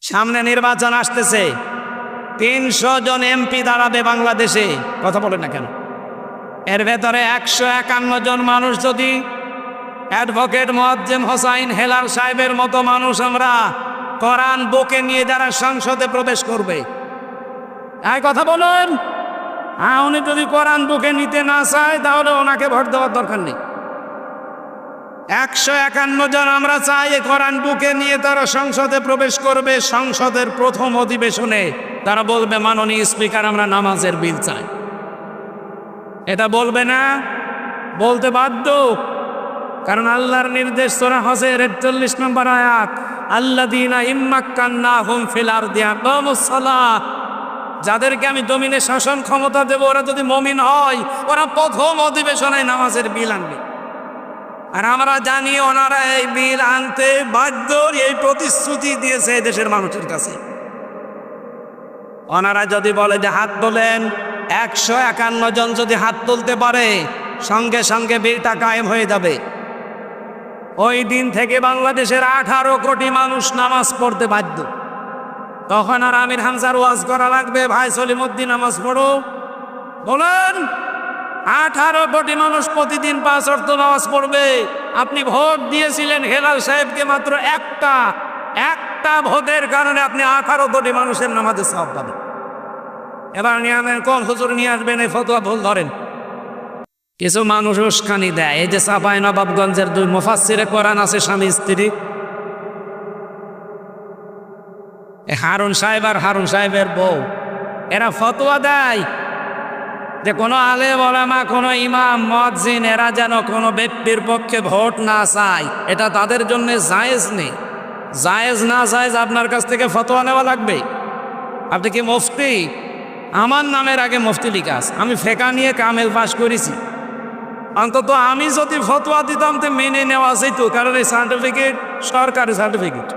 সামনে নির্বাচন আসতেছে, 300 জন এমপি দাঁড়াবে বাংলাদেশে। কথা বলেন না কেন? এর ভেতরে 151 জন মানুষ যদি অ্যাডভোকেট মোয়াজ্জেম হোসাইন হেলাল সাহেবের মতো মানুষ আমরা কোরআন বুকে নিয়ে যারা সংসদে প্রবেশ করবে, এই কথা বলুন। উনি যদি কোরআন বুকে নিতে না চায় তাহলে ওনাকে ভোট দেওয়ার দরকার নেই। 151 জন আমরা চাই কোরআন বুকে নিয়ে তারা সংসদে প্রবেশ করবে। সংসদের প্রথম অধিবেশনে তারা বলবে, মাননীয় স্পিকার, আমরা নামাজের বিল চাই। এটা বলবে না? বলতে বাধ্য, কারণ আল্লাহর নির্দেশ সূরা হজের 41 নম্বর আয়াত, আল্লাযীনা ইম্মাক্কান্নাহুম ফিল আরদি আকামুস সালাহ, যাদেরকে আমি জমিনে শাসন ক্ষমতা দেব, ওরা যদি মুমিন হয় ওরা প্রথম অধিবেশনে নামাজের বিল আনবে। আর আমরা জানি ওনারা এই বিল আনতে বাধ্য, এই প্রতিশ্রুতি দিয়েছে দেশের মানুষের কাছে। ওনারা যদি বলে যে হাত তোলেন, 151 জন যদি হাত তুলতে পারে সঙ্গে সঙ্গে বিলটা কায়েম হয়ে যাবে। ওই দিন থেকে বাংলাদেশের 18 কোটি মানুষ নামাজ পড়তে বাধ্য। তখন আর আমির হামজার ওয়াজ করা লাগবে, ভাই সলিমুদ্দিন নামাজ পড়ো? বলেন, 18 কোটি মানুষ প্রতিদিন 5 ওয়াক্ত নামাজ পড়বে। আপনি ভোট দিয়েছিলেন হেলাল সাহেবকে, মাত্র একটা ভোটের কারণে আপনি 18 কোটি মানুষের নামাজের সওয়াব পাবেন। এবার নিয়ামের কোন হুজুর নিয়ে আসবেন এই ফতোয়া ভুল ধরেন। কিছু মানুষ উস্কানি দেয়, এই যে চাঁপাই নবাবগঞ্জের 2 মুফাসসিরে কোরআন আছে স্বামী স্ত্রী, হারুন সাহেব আর হারুন সাহেবের বউ, এরা ফতোয়া দেয় যে কোনো আলেম ওলামা, কোনো ইমাম মুয়াজ্জিন এরা যেন কোনো ব্যক্তির পক্ষে ভোট না চায়। এটা তাদের জন্য জায়েজ নেই। জায়েজ না জায়েজ আপনার কাছ থেকে ফতোয়া নেওয়া লাগবে। আপনি কি মুফতি? আমার নামের আগে মুফতি লিখা আছে, আমি ফেকা নিয়ে কামেল পাস করেছি। অন্তত আমি যদি ফতোয়া দিতাম তো মেনে নেওয়া যেত, কারণ এই সার্টিফিকেট সরকারি সার্টিফিকেট।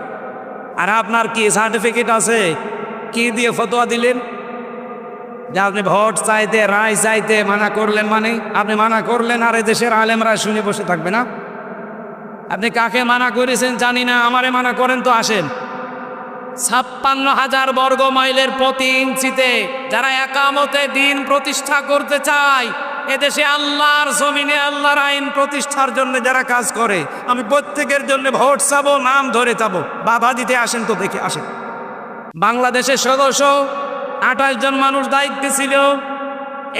আর আপনার কি সার্টিফিকেট আছে? কি দিয়ে ফতোয়া দিলেন? যে আপনি ভোট চাইতে, রায় চাইতে মানা করলেন, মানে আপনি মানা করলেন আর দেশের আলেমরা শুনে বসে থাকবে না? আপনি কাকে মানা করেছেন জানি না, আমারে মানা করেন তো আসেন। 56,000 বর্গ মাইলের প্রতি ইঞ্চিতে যারা একামতে দিন প্রতিষ্ঠা করতে চায়, এদেশে আল্লাহর জমিনে আল্লাহর আইন প্রতিষ্ঠার জন্য যারা কাজ করে, আমি প্রত্যেকের জন্য ভোট চাবো, নাম ধরে চাবো। বাধা দিতে আসেন তো দেখি, আসেন। বাংলাদেশের 728 জন মানুষ দায়িত্বে ছিল।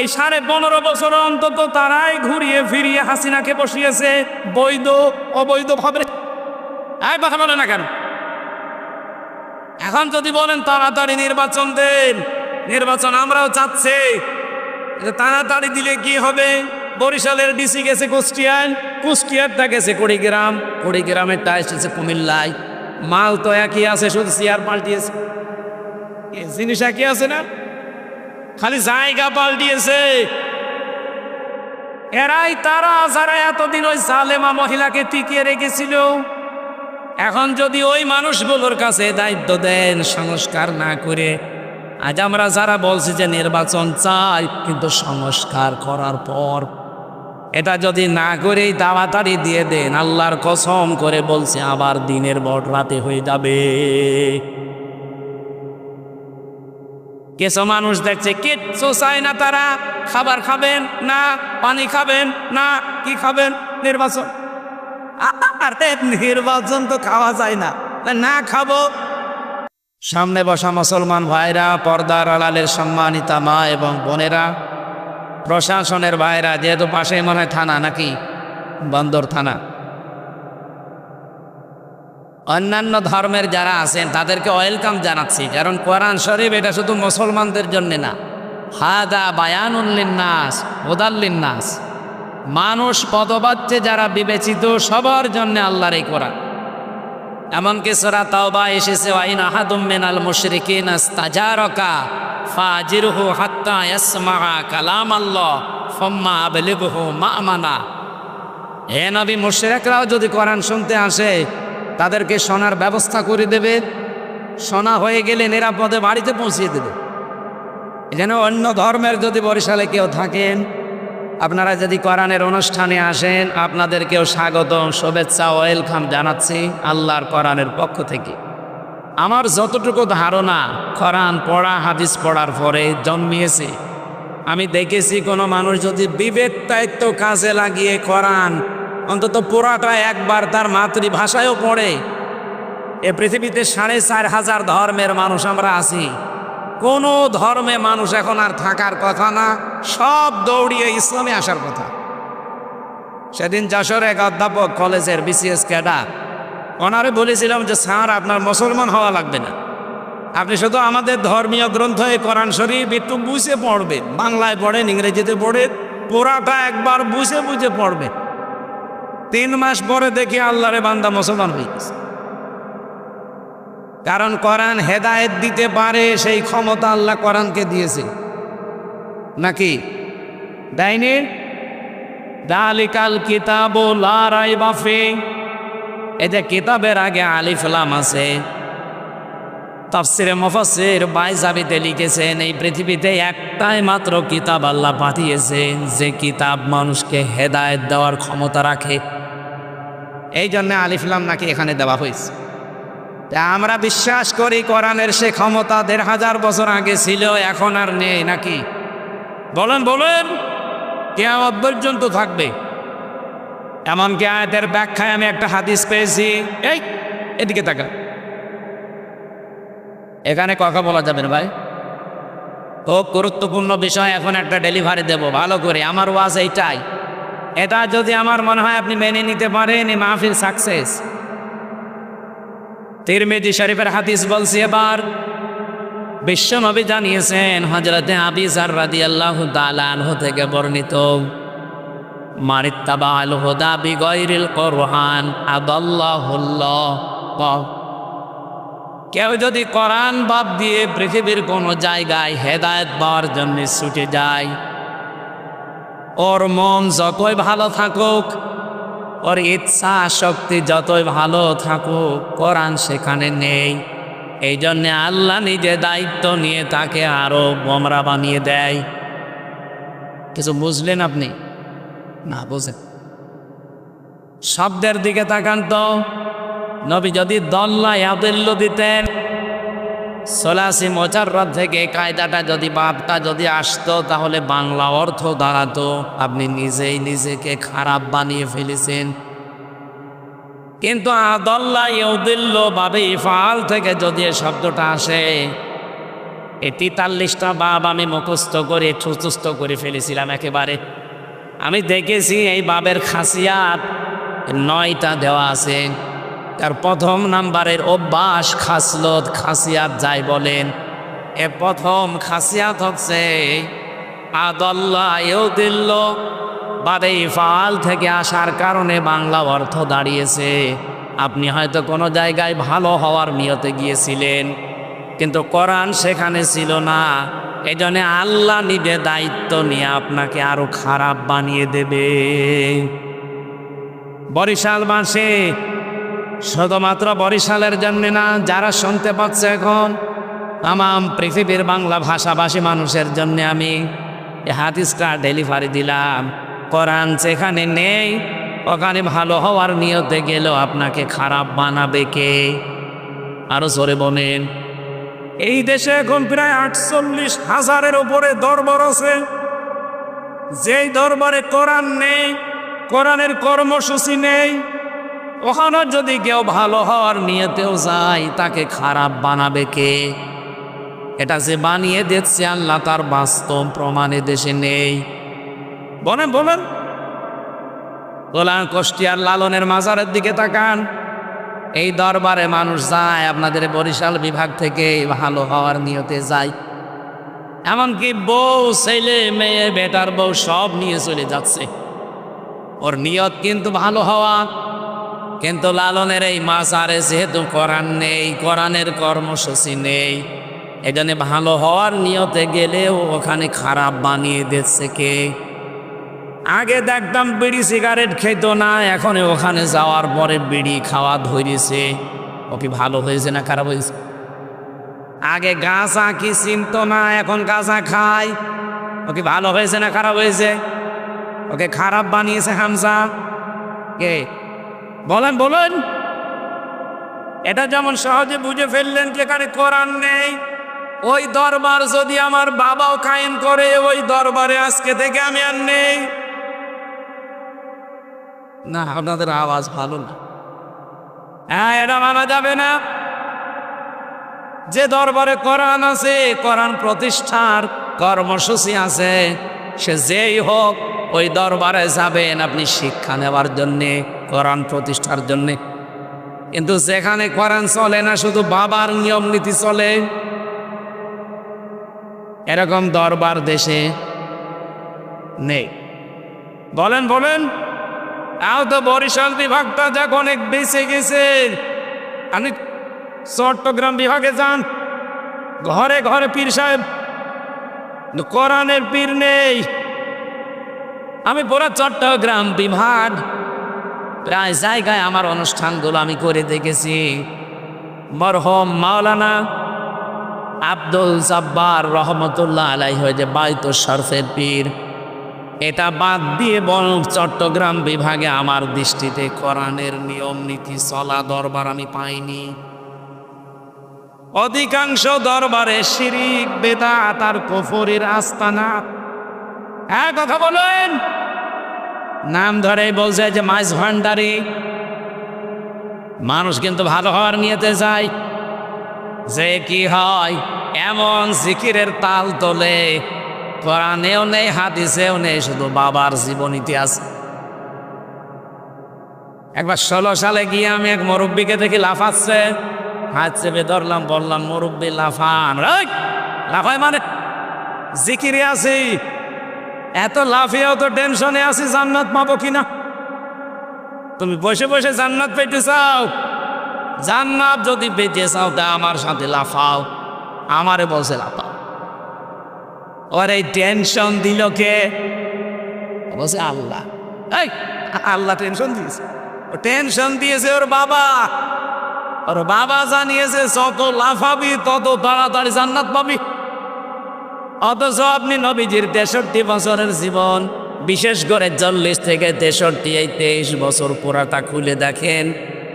এই 15.5 বছর অন্তত তারাই ঘুরিয়ে ফিরিয়ে হাসিনাকে বসিয়েছে বৈধ অবৈধ ভাবে। কথা বলে না কেন? এখন যদি বলেন তাড়াতাড়ি নির্বাচন দেন, নির্বাচন আমরাও চাচ্ছি, তাড়াতাড়ি দিলে কি হবে? বরিশালের ডিসি গেছে কুষ্টিয়ায়, কুষ্টিয়ারটা গেছে কুড়িগ্রাম, কুড়িগ্রামেরটা এসেছে কুমিল্লায়। মাল তো একই আছে, শুধু চেয়ার পাল্টিয়েছে। জিনিস একই আছে না, খালি জায়গা পাল্টিয়েছে। এরাই তারা যারা এতদিন ওই জালেমা মহিলাকে টিকিয়ে রেখেছিল। এখন যদি ওই মানুষগুলোর কাছে দায়িত্ব দেন সংস্কার না করে, আজ আমরা যারা বলছি যে নির্বাচন চাই কিন্তু সংস্কার করার পর, এটা যদি না করেই তাড়াতাড়ি দিয়ে দেন, আল্লাহর কসম করে বলছে আবার দিনের ভোট রাতে হয়ে যাবে। কিছু মানুষ দেখছে কিচ্ছু চায় না, তারা খাবার খাবেন না, পানি খাবেন না, কি খাবেন? নির্বাচন। নির্বাচন তো খাওয়া যায় না, না খাবো। সামনে বসা মুসলমান ভাইরা, পর্দার আড়ালের সম্মানিতা মা এবং বোনেরা, প্রশাসনের ভাইরা, যেহেতু পাশে মনে হয় থানা, নাকি বন্দর থানা, অন্যান্য ধর্মের যারা আছেন তাদেরকে ওয়েলকাম জানাচ্ছি, কারণ কোরআন শরীফ এটা শুধু মুসলমানদের জন্য না, হাদা বায়ানুল লিন্নাস হুদাল লিন্নাস, মানুষ পদবাচ্যে যারা বিবেচিত সবার জন্য আল্লাহর এই কোরআন। এমনকি সূরা তাওবা এসেছে, ওয়াইন আহাদুম মিনাল মুশরিকিনা ইস্তাজারাকা ফাজিরহু হাত্তা ইয়াসমাআ কালামাল্লাহ সুম্মা আবলিগহু মা'মানা। হে নবী, মুশরিকরাও যদি কোরআন শুনতে আসে তাদেরকে শোনার ব্যবস্থা করে দেবে, শোনা হয়ে গেলে নিরাপদে বাড়িতে পৌঁছিয়ে দেবে। এজন্য অন্য ধর্মের যদি বরিশালে কেউ থাকেন, আপনারা যদি কোরআনের অনুষ্ঠানে আসেন, আপনাদেরকেও স্বাগতম, শুভেচ্ছা, ওয়েলকাম জানাচ্ছি আল্লাহর কোরআনের পক্ষ থেকে। আমার যতটুকু ধারণা কোরআন পড়া হাদিস পড়ার পরে জন্মিয়েছে, আমি দেখেছি কোনো মানুষ যদি বিবেক দায়িত্ব কাজে লাগিয়ে কোরআন অন্তত পুরাটা একবার তার মাতৃভাষায়ও পড়ে, এ পৃথিবীতে 4,500 ধর্মের মানুষ আমরা আছি, কোনো ধর্মে মানুষ এখন আর থাকার কথা না, সব দৌড়িয়ে ইসলামে আসার কথা। সেদিন যশোর এক অধ্যাপক কলেজের বিসিএস ক্যাডার, ওনারে বলেছিলাম যে স্যার আপনার মুসলমান হওয়া লাগবে না, আপনি শুধু আমাদের ধর্মীয় গ্রন্থ এই কোরআন শরীফ একটু বুঝে পড়বেন, বাংলায় পড়েন ইংরেজিতে পড়েন, পুরাটা একবার বুঝে বুঝে পড়বে। 3 মাস পরে দেখি আল্লাহরে বান্দা মুসলমান হয়ে গেছে। কারণ কোরআন হেদায়েত দিতে পারে, সেই ক্ষমতা আল্লাহ কোরআনকে দিয়েছে, নাকি দেয়নি? দালিকাল কিতাবু লা রাইবা ফিহি, এই যে কিতাবের আগে আলিফ লাম আছে, তাফসিরে মুফাসসির বাইজাবিতে লিখেছেন এই পৃথিবীতে একটাই মাত্র কিতাব আল্লাহ পাঠিয়েছেন যে কিতাব মানুষকে হেদায়েত দেওয়ার ক্ষমতা রাখে, এই জন্য আলিফ লাম নাকি এখানে দেওয়া হয়েছে। তা আমরা বিশ্বাস করি কোরআনের সে ক্ষমতা 1,500 বছর আগে ছিল, এখন আর নেই, নাকি বলেন বলেন? কিয়ামত পর্যন্ত থাকবে। এমনকি আয়াতের ব্যাখ্যায় আমি একটা হাদিস পেয়েছি, এই এদিকে তাকা, এখানে কথা বলা যাবে না ভাই, খুব গুরুত্বপূর্ণ বিষয়, এখন একটা ডেলিভারি দেব ভালো করে, আমার ওয়াজ এইটাই, এটা যদি আমার মনে হয় আপনি মেনে নিতে পারেন এই মাহফিল সাকসেস। তিরমিজি শরীফের হাদিস বলছি এবার, বিশ্বনবী জানিয়েছেন হযরতে আবি যার রাদিয়াল্লাহু তাআলা আনহু থেকে বর্ণিত, মানিত্তাবাআল হুদা বিগাইরিল কুরআন আদাল্লাহুল্লাহ, কেউ যদি কোরআন বাদ দিয়ে পৃথিবীর কোনো জায়গায় হেদায়েত পাওয়ার জন্য ছুটে যায়, ওর মন যতই ভালো থাকুক, ওর ইচ্ছা শক্তি যতই ভালো থাকুক, কোরআন সেখানে নেই। এই জন্যে আল্লাহ নিজে দায়িত্ব নিয়ে তাকে আরো গোমরা বানিয়ে দেয়। কিছু বুঝলেন আপনি? না বুঝেন, শব্দের দিকে তাকান তো। নবী যদি দল্লা ইয়াদিল্লু দিতেন, ৮৪ মুজাররদ থেকে কায়দাটা যদি বাপটা যদি আসতো, তাহলে বাংলা অর্থ দাঁড়াতো আপনি নিজেই নিজেকে খারাপ বানিয়ে ফেলেছেন। কিন্তু আদাল্লা ইয়াদিল্লু বাবে ইফআল থেকে যদি এই শব্দটা আসে, এই ৪৩টা বাব আমি মুখস্থ করে সুস্থ করে ফেলেছিলাম একেবারে। আমি দেখেছি এই বাবের খাসিয়াত 9টা দেওয়া আছে। তার প্রথম নাম্বারের অভ্যাস, খাসলত, খাসিয়াত যাই বলেন, এ প্রথম খাসিয়াত হচ্ছে আদাল্লা ইয়াদিল্লু বাবে ইফআল থেকে আসার কারণে বাংলা অর্থ দাঁড়িয়েছে আপনি হয়তো কোনো জায়গায় ভালো হওয়ার নিয়তে গিয়েছিলেন, কিন্তু কোরআন সেখানে ছিল না, এই জন্য আল্লাহ নিজে দায়িত্ব নিয়ে আপনাকে আরো খারাপ বানিয়ে দেবে। বরিশালবাসী, শুধুমাত্র বরিশালের জন্য না, যারা শুনতে পাচ্ছে এখন তামাম পৃথিবীর বাংলা ভাষাভাষী মানুষের জন্য আমি এই হাদিসটা ডেলিভারি দিলাম। কোরআন যেখানে নেই ওখানে ভালো হওয়ার নিয়তে গেলেও আপনাকে খারাপ বানাবে কে? আরো জোরে বলেন। এই দেশে এখন প্রায় ৪৮,০০০-এর উপরে দরবার আছে, যেই দরবারে কোরআন নেই, কোরআনের কর্মসূচি নেই, ওখানে যদি কেউ ভালো হওয়ার নিয়তেও যায় তাকে খারাপ বানাবে কে? এটা যে বানিয়ে দিচ্ছে আল্লাহ, তার বাস্তব প্রমাণে দেশে নেই। বলেন বলেন। গোলাম কুষ্টিয়ার লালনের মাজারের দিকে তাকান, এই দরবারে মানুষ যায় আপনাদের বরিশাল বিভাগ থেকে ভালো হওয়ার নিয়তে যায়, এমনকি বউ, ছেলে মেয়ে, বেটার বউ সব নিয়ে চলে যাচ্ছে, ওর নিয়ত কিন্তু ভালো হওয়া। কিন্তু লালনের এই মাজারে যেহেতু কোরআন নেই, কোরআনের কর্মসূচি নেই, এখানে ভালো হওয়ার নিয়তে গেলেও ওখানে খারাপ বানিয়ে দিচ্ছে কে? আগে দেখতাম বিড়ি সিগারেট খেত না, এখন ওখানে যাওয়ার পরে বিড়ি খাওয়া ধরেছে। ও কি ভালো হয়েছে না খারাপ হয়েছে? আগে গাঁজা কি চিনত না, এখন গাঁজা খায়। ও কি ভালো হয়েছে না খারাপ হয়েছে? ওকে খারাপ বানিয়েছে হামজা কে? বলেন বলেন। এটা যেমন সহজে বুঝে ফেললেন যেখানে কোরআন নেই, ওই দরবার যদি আমার বাবাও কায়েম করে, ওই দরবারে আজকে থেকে আমি আর নেই। না, আপনাদের আওয়াজ ভালো না। হ্যাঁ, এটা মানা যাবে না। যে দরবারে কোরআন আছে, কোরআন প্রতিষ্ঠার কর্মসূচি আছে, সে যেই হোক ওই দরবারে যাবেন আপনি শিক্ষা নেওয়ার জন্যে, কোরআন প্রতিষ্ঠার জন্যে। কিন্তু যেখানে কোরআন চলে না, শুধু বাবার নিয়ম নীতি চলে, এরকম দরবার দেশে নেই। বলেন বলেন, তাও তো বরিশাল বিভাগটা যাক অনেক বেঁচে গেছে। আপনি চট্টগ্রাম বিভাগে যান, ঘরে ঘরে পীর সাহেব, কোরআনের পীর নেই। আমি পুরো চট্টগ্রাম বিভাগ প্রায় জায়গায় আমার অনুষ্ঠানগুলো আমি করে দেখেছি। মরহুম মাওলানা আব্দুল জব্বার রহমতুল্লাহ আলাইহি যে বাইতুল শরফের পীর, এটা বাদ দিয়ে বরং চট্টগ্রাম বিভাগে আমার দৃষ্টিতে কোরআনের নিয়ম নীতি চলা দরবার আমি পাইনি। অধিকাংশ দরবারে শিরিক, বেদাত আর কুফরের আস্তানা। হ্যাঁ, কথা বলেন। নাম ধরে বলছে যে মাইজ ভান্ডারি। মানুষ কিন্তু ভালো হওয়ার নিয়েতে যায়, যে কি হয় এমন জিকিরের তাল তোলে, কোরআনেও নেই, হাদিসেও নেই, শুধু বাবার জীবনীতে আছে। একবার 16 সালে গিয়ে আমি এক মুরব্বীকে দেখি লাফাচ্ছে, হাত চেপে ধরলাম, বললাম মুরব্বী লাফান। লাফায় মানে জিকিরে আছি, এত লাফিয়েও তো টেনশনে আছি জান্নাত পাবো কিনা। তুমি বসে বসে জান্নাত পেতে চাও? জান্নাত যদি পেতে চাও তা আমার সাথে লাফাও। আমারে বলছে লাফাও। ওর এই টেনশন দিল কে? বলছে আল্লাহ। এই আল্লাহ টেনশন দিয়েছে? ও টেনশন দিয়েছে ওর বাবা। ওর বাবা জানিয়েছে যত লাফাবি তত তাড়াতাড়ি জান্নাত পাবি। অথচ আপনি নবীজির 63 বছরের জীবন, বিশেষ করে 40 থেকে 63, এই 23 বছর পুরাটা খুলে দেখেন,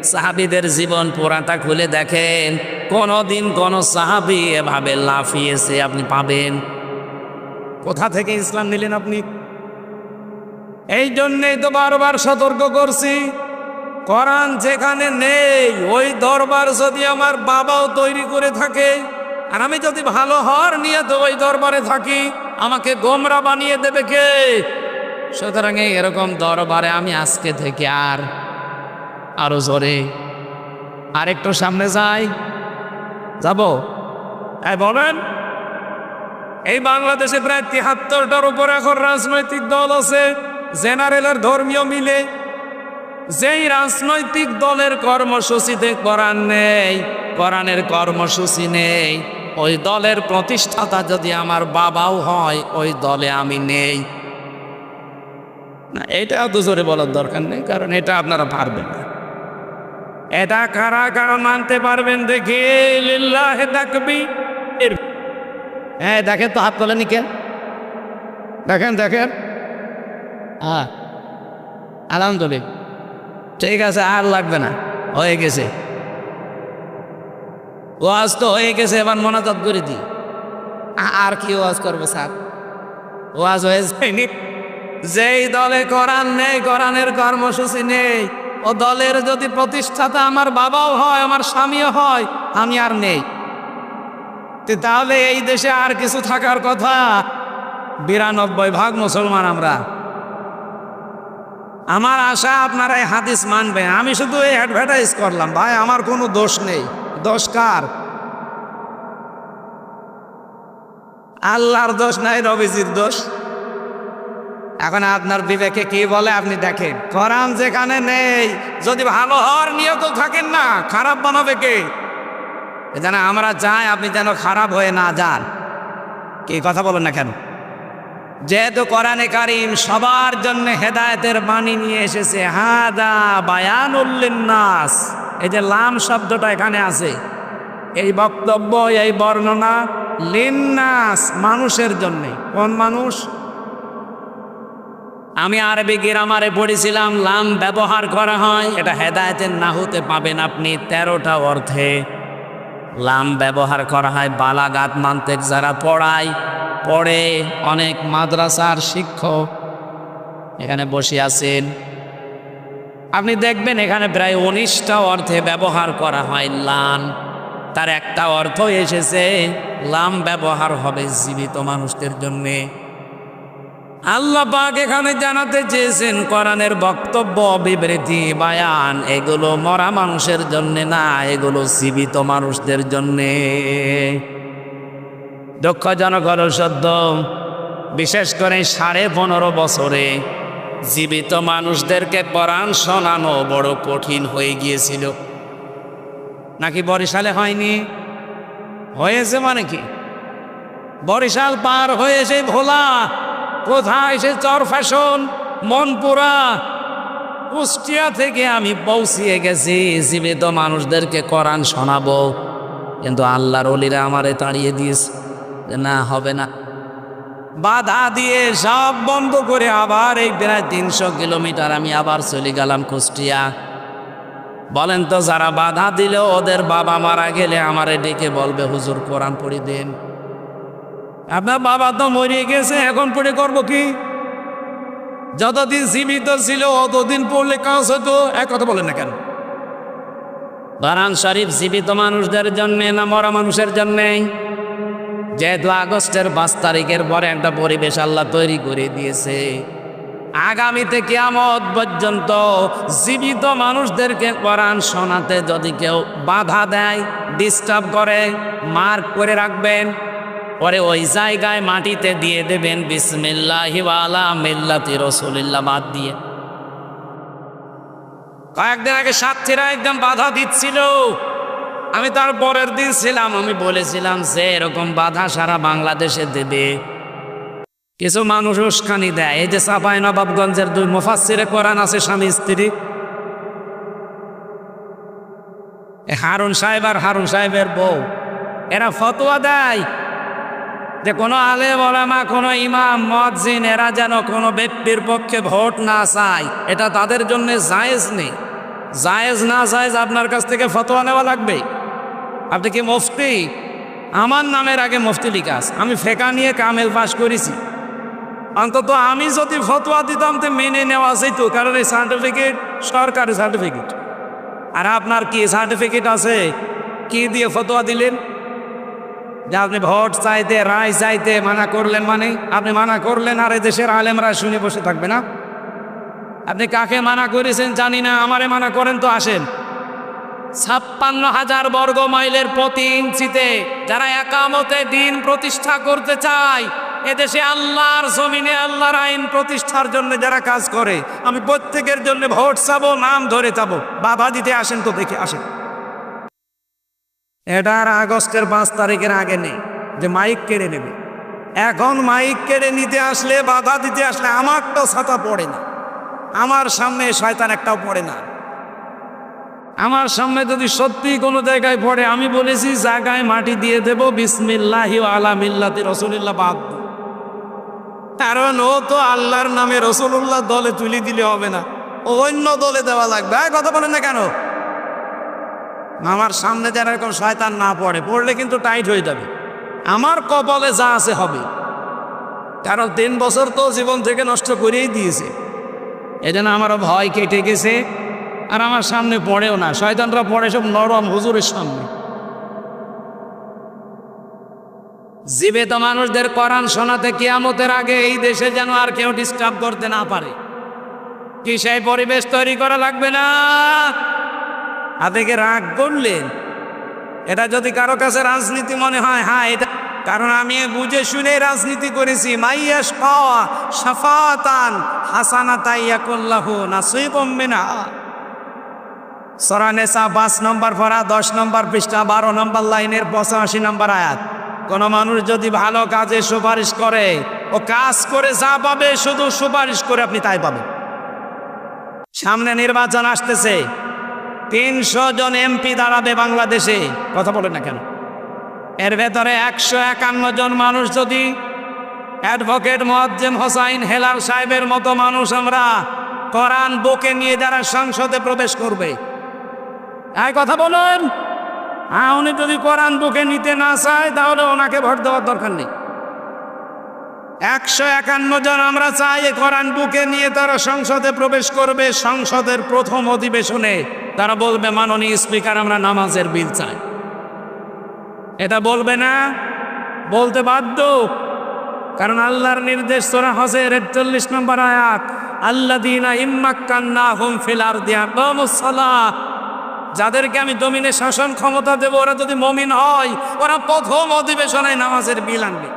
সাহাবীদের জীবন পুরাটা খুলে দেখেন, কোনদিন কোন সাহাবী এভাবে লাফিয়েছে আপনি পাবেন? কোথা থেকে ইসলাম নিলেন আপনি? এই জন্যেই তো বারবার সতর্ক করছি, কোরআন যেখানে নেই ওই দরবার যদি আমার বাবাও তৈরি করে থাকে, আর আমি যদি ভালো হওয়ার নিয়ে তো ওই দরবারে থাকি, আমাকে গোমরা বানিয়ে দেবে কে? সুতরাং এরকম দরবারে আমি আজকে থেকে আরো জোরে আরেকটু সামনে যাই, যাব। বলেন, এই বাংলাদেশে প্রায় 73টার উপর এখন রাজনৈতিক দল আছে, জেনারেলের ধর্মীয় মিলে। যেই রাজনৈতিক দলের কর্মসূচিতে কোরআন নেই, কোরআনের কর্মসূচি নেই, ওই দলের প্রতিষ্ঠাতা যদি আমার বাবাও হয়, ওই দলে আমি নেই। না, এটা এত জোরে বলার দরকার নেই, কারণ এটা আপনারা পারবেন না। এটা কারা কারা মানতে পারবেন দেখি? লিল্লাহি তাকবীর। হ্যাঁ, দেখেন তো, হাত তোলেনি কেন? দেখেন দেখেন। হ্যাঁ, আলহামদুলিল্লাহ, ঠিক আছে, আর লাগবে না, হয়ে গেছে। ওয়াজ তো হয়ে গেছে, এবার মোনাজাত করে দিই। আর কি ওয়াজ করবো স্যার? ওয়াজ হয়ে যায়নি। যেই দলে কোরআন নেই, কোরআনের কর্মসূচি নেই, ও দলের যদি প্রতিষ্ঠাতা আমার বাবাও হয়, আমার স্বামীও হয়, আমি আর নেই। তাহলে এই দেশে আর কিছু থাকার কথা? 92% মুসলমান আমরা। আমার আশা আপনারা এই হাদিস মানবেন। আমি শুধু এই অ্যাডভার্টাইজ করলাম, ভাই আমার কোনো দোষ নেই। দোষ কার? আল্লাহর দোষ নাই, নবীজির দোষ। এখন আপনার বিবেকে কি বলে আপনি দেখেন। কোরআন যেখানে নেই, যদি ভালো হওয়ার নিয়ত থাকেন না, খারাপ বানাবে কে? যেন আমরা চাই আপনি যেন খারাপ হয়ে না যান। কি কথা বলেন না কেন? যেহেতু কোরআনে কারীম সবার জন্য হেদায়েতের বাণী নিয়ে এসেছে, হাদা বায়ানুল লিন্নাস, এই যে লাম শব্দটা এখানে আছে, এই বক্তব্য, এই বর্ণনা লিন্নাস, মানুষের জন্যে। কোন মানুষ? আমি আরবি গ্রামারে পড়েছিলাম, লাম ব্যবহার করা হয়, এটা হেদায়েতের নাহুতে পাবেন আপনি 13টা অর্থে। লাম ব্যবহার করা হয় বালাগাত মান্তেক যারা পড়ে, অনেক মাদ্রাসার শিক্ষক এখানে বসে আছেন, আপনি দেখবেন এখানে প্রায় 19টা অর্থে ব্যবহার করা হয় লাম। তার একটা অর্থ এসেছে লাম ব্যবহার হবে জীবিত মানুষদের জন্যে। আল্লাহ পাক এখানে জানাতে চেয়েছেন কোরআনের বক্তব্য, বিবৃতি, বায়ান এগুলো মরা মানুষের জন্য না, এগুলো জীবিত মানুষদের জন্যে। দুঃখজনক হলো সত্য, বিশেষ করে 15.5 বছরে জীবিত মানুষদেরকে কোরআন শোনানো বড় কঠিন হয়ে গিয়েছিল। নাকি বরিশালে হয়নি? হয়েছে মানে কি? বরিশাল পার হয়ে সেই ভোলা, কোথায় সে চরফ্যাশন, মনপুরা, কুষ্টিয়া থেকে আমি পৌঁছিয়ে গেছি জীবিত মানুষদেরকে কোরআন শোনাবো, কিন্তু আল্লাহর ওলিরা আমারে তাড়িয়ে দিয়েছে যে না, হবে না। বাধা দিয়ে সব বন্ধ করে আবার এই প্রায় 300 কিলোমিটার আমি আবার চলে গেলাম কুষ্টিয়া। বলেন তো, যারা বাধা দিল ওদের বাবা মারা গেলে আমারে ডেকে বলবে হুজুর কোরআন পড়ে দেন। আপনার বাবা তো মরে গেছে, এখন পড়ে করবো কি? যতদিন জীবিত ছিল অতদিন পড়লে কাজ হতো। এক কথা বলেন না কেন? কোরআন শরীফ জীবিত মানুষদের জন্য না মরা মানুষের জন্যে? যেহেতু আগস্টের 5 তারিখের পরে একটা পরিবেশ আল্লাহ তৈরি করে দিয়েছে, আগামীতে কিয়ামত পর্যন্ত জীবিত মানুষদেরকে কোরআন শোনাতে যদি কেউ বাধা দেয়, ডিস্টার্ব করে, মার্ক করে রাখবেন, পরে ওই জায়গায় মাটিতে দিয়ে দেবেন বিসমিল্লাহি ওয়া আলা মিল্লাতি রাসূলিল্লাহ বাদ দিয়ে। কয়েকদিন আগে সাথীরা একদম বাধা দিচ্ছিল, আমি তার পরের দিন ছিলাম, আমি বলেছিলাম যে এরকম বাধা সারা বাংলাদেশে দেবে। কিছু মানুষ উস্কানি দেয়, এই যে চাঁপাইনবাবগঞ্জের 2 মুফাসসিরে কোরআন আছে স্বামী স্ত্রী, হারুন সাহেব আর হারুন সাহেবের বউ, এরা ফতোয়া দেয় যে কোনো আলেম ওলামা, কোনো ইমাম, মুয়াজ্জিন এরা যেন কোনো ব্যক্তির পক্ষে ভোট না চায়, এটা তাদের জন্য জায়েজ নেই। জায়েজ না জায়েজ আপনার কাছ থেকে ফতোয়া নেওয়া লাগবে। আপনি কি মুফতি? আমার নামের আগে মুফতি লিখা আছে, আমি ফেকা নিয়ে কামেল পাস করেছি। অন্তত আমি যদি ফতোয়া দিতাম তো মেনে নেওয়া যেত, কারণ এই সার্টিফিকেট সরকারি সার্টিফিকেট। আর আপনার কি সার্টিফিকেট আছে? কি দিয়ে ফতোয়া দিলেন? যে আপনি ভোট চাইতে, রায় চাইতে মানা করলেন, মানে আপনি মানা করলেন আর দেশের আলেমরা শুনে বসে থাকবে না? আপনি কাকে মানা করেছেন জানি না, আমারে মানা করেন তো আসেন। 56,000 বর্গ মাইলের প্রতি ইঞ্চিতে যারা একামতে দিন প্রতিষ্ঠা করতে চায়, এদেশে আল্লাহর জমিনে আল্লাহর আইন প্রতিষ্ঠার জন্য যারা কাজ করে, আমি প্রত্যেকের জন্য ভোট চাবো, নাম ধরে চাবো, বাধা দিতে আসেন তো দেখে আসেন। এটা আর আগস্টের 5 তারিখের আগে নেই যে মাইক কেড়ে নেবে। এখন মাইক কেড়ে নিতে আসলে, বাধা দিতে আসলে আমার তো ছাতা পড়ে না, আমার সামনে শয়তান একটাও পড়ে না। আমার সামনে যদি সত্যি কোনো জায়গায় পড়ে, আমি বলেছি জায়গায় মাটি দিয়ে দেব বিসমিল্লাহি ওয়া আলা মিল্লাতি রাসূলিল্লাহ বাদ। কারণ ও তো আল্লাহর নামে রাসূলুল্লাহ দলে তুলে দিলে হবে না, ও অন্য দলে দেওয়া লাগবে। কথা বলেন না কেন? আমার সামনে যেন এরকম শয়তান না পড়ে, পড়লে কিন্তু টাইট হয়ে যাবে। আমার কপালে যা আছে হবে, কারণ 3 বছর তো জীবন থেকে নষ্ট করেই দিয়েছে। এজন্য আমারও ভয় কেটে গেছে, আর আমার সামনে পড়েও না। শয়তানরা পড়ে সব নরম হুজুরের সামনে। জীবিত মানুষদের কোরআন শোনাতে কিয়ামতের আগে এই দেশে যেন আর কেউ ডিস্টার্ব করতে না পারে, কি সেই পরিবেশ তৈরি করা লাগবে না? আপনি রাগ করলেন, এটা যদি কারো কাছে রাজনীতি মনে হয়, হ্যাঁ এটা, কারণ আমি বুঝে শুনে রাজনীতি করেছি। মাইয়াশ পাওয়া শাফাতান হাসানাতান ইয়াকুল্লাহু নাসিবুম মিনহা। সূরা নিসা 5 নম্বর পারা 10 নম্বর পৃষ্ঠা 12 নম্বর লাইনের 85 নম্বর আয়াত। কোন মানুষ যদি ভালো কাজে সুপারিশ করে, ও কাজ করে যা পাবে, শুধু সুপারিশ করে আপনি তাই পাবেন। সামনে নির্বাচন আসতেছে, 300 জন এমপি দাঁড়াবে বাংলাদেশে। কথা বলেন না কেন? এর ভেতরে 151 জন মানুষ যদি অ্যাডভোকেট মুয়াজ্জেম হোসাইন হেলাল সাহেবের মতো মানুষ আমরা কোরআন বুকে নিয়ে যারা সংসদে প্রবেশ করবে, এই কথা বলুন। উনি যদি কোরআন বুকে নিতে না চায় তাহলে ওনাকে ভোট দেওয়ার দরকার নেই। 151 জন আমরা চাই কোরআন বুকে নিয়ে তারা সংসদে প্রবেশ করবে। সংসদের প্রথম অধিবেশনে তারা বলবে, মাননীয় স্পিকার, আমরা নামাজের বিল চাই। এটা বলবে না? বলতে বাধ্য, কারণ আল্লাহর নির্দেশ সূরা হজের 41 নম্বর আয়াত, আল্লাযীনা ইম্মাক্কান্নাহুম ফিল আরদি আকামুস সালাহ, যাদেরকে আমি জমিনে শাসন ক্ষমতা দেব, ওরা যদি মুমিন হয় ওরা প্রথম অধিবেশনে নামাজের বিল আনবে।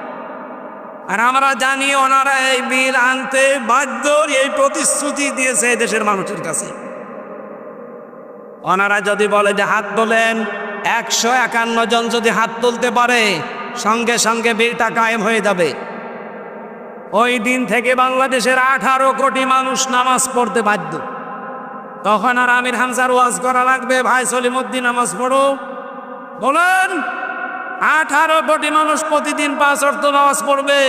আর আমরা জানি ওনারা এই বিল আনতে বাধ্য, এই প্রতিশ্রুতি দিয়েছে এই দেশের মানুষের কাছে। ওনারা যদি বলে যে হাত তোলেন, 151 জন যদি হাত তুলতে পারে সঙ্গে সঙ্গে বিলটা কায়েম হয়ে যাবে। ওই দিন থেকে বাংলাদেশের 18 কোটি মানুষ নামাজ পড়তে বাধ্য। তখন আর আমির হামজার ওয়াজ করা লাগবে, ভাই সলিমুদ্দিন নামাজ পড়ো? বলেন, 18 কোটি মানুষ প্রতিদিন 5 ওয়াক্ত নামাজ পড়বে।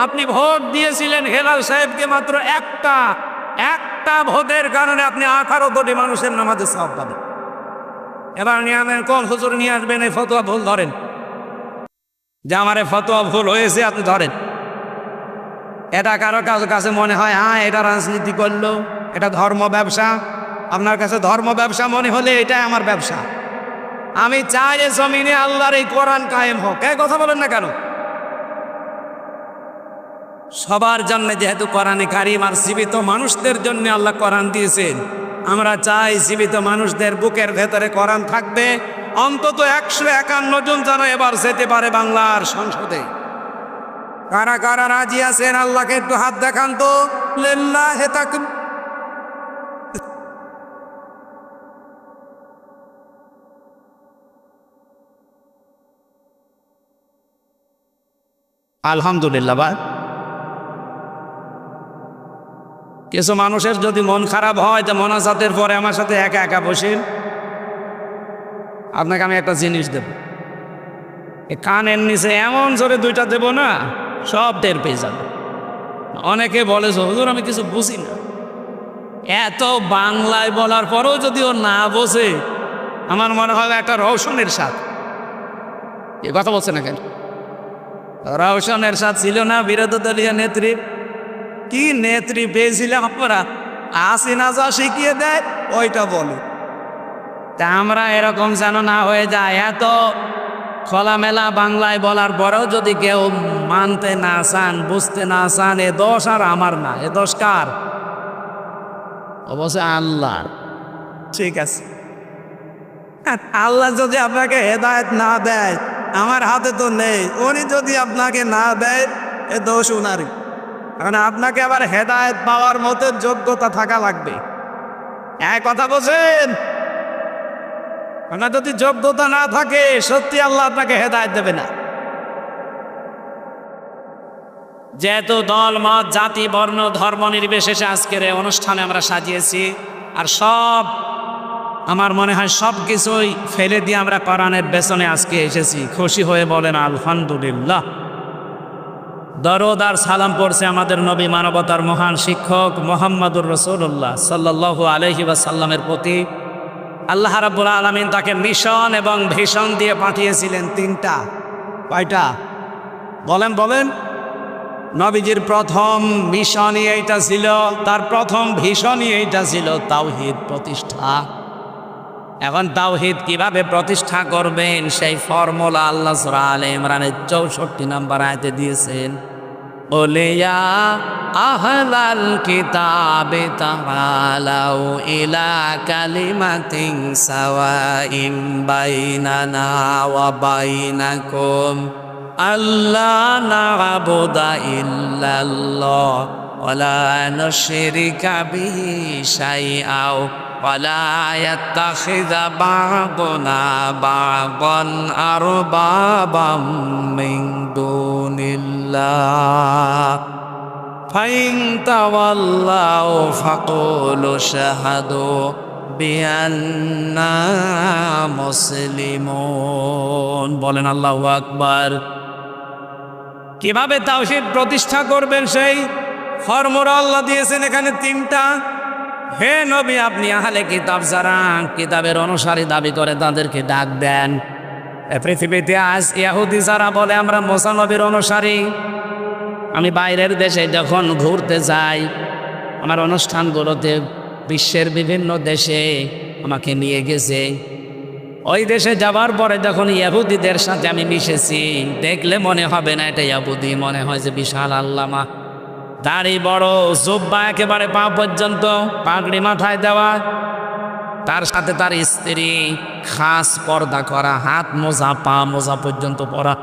আপনি ভোট দিয়েছিলেন হেলাল সাহেবকে, মাত্র একটা ভোটের কারণে আপনি 18 কোটি মানুষের নামাজে সওয়াব পাবেন। এবার নিয়ে আনেন, কোন হুজুর নিয়ে আসবেন এই ফতোয়া ভুল ধরেন, যে আমার এই ফতোয়া ভুল হয়েছে আপনি ধরেন। এটা কারো কাছে মনে হয় হ্যাঁ এটা রাজনীতি করলো, এটা ধর্ম ব্যবসা। আপনার কাছে ধর্ম ব্যবসা মনে হলে এটাই আমার ব্যবসা। আমি চাই এ জমিনে আল্লাহর এই কোরআন কায়েম হোক। এই কথা বলেন না কেন? সবার জন্য যেহেতু কোরআনে কারিম আর জীবিত মানুষদের জন্য আল্লাহ কোরআন দিয়েছেন, আমরা চাই জীবিত মানুষদের বুকের ভেতরে কোরআন থাকবে। অন্তত 151 জন যেন এবার যেতে পারে বাংলার সংসদে। কারা কারা রাজি আছেন আল্লাহকে একটু হাত দেখান তো। লিল্লাহি তাকবীর। আলহামদুলিল্লাহ। বা কিছু মানুষের যদি মন খারাপ হয় তো মোনাজাতের পরে আমার সাথে একা একা বসেন, আপনাকে আমি একটা জিনিস দেব। এই কানের নিচে এমন জোরে 2টা দেব না, সব টের পেয়ে যাবে। অনেকে বলে হুজুর আমি কিছু বুঝি না। এত বাংলায় বলার পরেও যদি ও না বোঝে, আমার মনে হয় একটা রওশনের সাথে এ কথা বলছে না কেন? রওশনের সাথে ছিল না বিরোধী দলীয় নেত্রী? কি নেত্রী পেয়েছিলাম আপনারা? হাসিনা যা শিখিয়ে দেয় ওইটা বলে। তা আমরা এরকম যেন না হয়ে যায়। এত খোলামেলা বাংলায় বলার পরেও যদি কেউ মানতে না চান, বুঝতে না চান, এ দোষ আর আমার না, এ দোষ কার? অবশ্যই আল্লাহর। ঠিক আছে, আল্লাহ যদি আপনাকে হেদায়েত না দেয়, আমার হাতে তো নেই, উনি যদি আপনাকে না দেয় এ দোষ উনারই। কারণ আপনাকে আবার হেদায়েত পাওয়ার মতো যোগ্যতা থাকা লাগবে। এক কথা বলছেন, আপনার যদি যোগ্যতা না থাকে সত্যি আল্লাহ আপনাকে হেদায়েত দেবে না। যেহেতু দল মত জাতি বর্ণ ধর্ম নির্বিশেষে আজকের এই অনুষ্ঠানে আমরা সাজিয়েছি, আর আমার মনে হয় সব কিছুই ফেলে দিয়ে আমরা কোরআনের পেছনে আজকে এসেছি। খুশি হয়ে বলেন আলহামদুলিল্লাহ। দরুদ আর সালাম পড়ছে আমাদের নবী, মানবতার মহান শিক্ষক মুহাম্মদুর রাসূলুল্লাহ সাল্লাল্লাহু আলাইহি ওয়াসাল্লামের প্রতি। আল্লাহ রাব্বুল আলামিন তাকে মিশন এবং ভিশন দিয়ে পাঠিয়েছিলেন 3টা। কয়টা বলেন বলেন? নবীজির প্রথম মিশনই এইটা ছিল, তার প্রথম ভিশনই এইটা ছিল, তাওহীদ প্রতিষ্ঠা। এখন তাওহীদ কিভাবে প্রতিষ্ঠা করবেন সেই ফর্মুলা আল্লাহ সূরা আলে ইমরানের 64 নম্বর আয়াতে দিয়েছেন। ওলিয়া আহলাল কিতাবে তাআলাউ ইলা কালিমাতিন সাওয়াইন বাইনানা ওয়া বাইনাকুম আল্লা না'বুদা ইল্লাল্লাহ ওয়া লা নুশরিকা বিহি শাইআও ওয়া লা ইয়াত্তাখিযা বা'দুনা বা'দান আরবাবাম মিন দুনিল্লাহ ফাইন তাওয়াল্লাউ ফাকুলু শাহাদু বিআন্না মুসলিমুন। বলেন আল্লাহু আকবার। কিভাবে তাওহীদ প্রতিষ্ঠা করবেন সেই ফর্মুলা আল্লাহ দিয়েছেন এখানে 3টা। হে নবী, আপনি আহলে কিতাব যারা কিতাবের অনুসারী দাবি করে তাদেরকে ডাক দেন। পৃথিবীতে আজ ইহুদি যারা বলে আমরা মুসা নবীর অনুসারী, আমি বাইরের দেশে যখন ঘুরতে যাই, আমার অনুষ্ঠানগুলোতে বিশ্বের বিভিন্ন দেশে আমাকে নিয়ে গেছে। ওই দেশে যাওয়ার পরে যখন ইহুদিদের সাথে আমি মিশেছি, দেখলে মনে হবে না এটা ইহুদি, মনে হয় যে বিশাল আল্লামা, দাড়ি বড়, জুব্বা একেবারে পা পর্যন্ত, পাগড়ি মাথায় দেওয়া, তার সাথে তার স্ত্রী, খাস পর্দা করা, হাত মোজা পা মোজা পর্যন্ত পরা,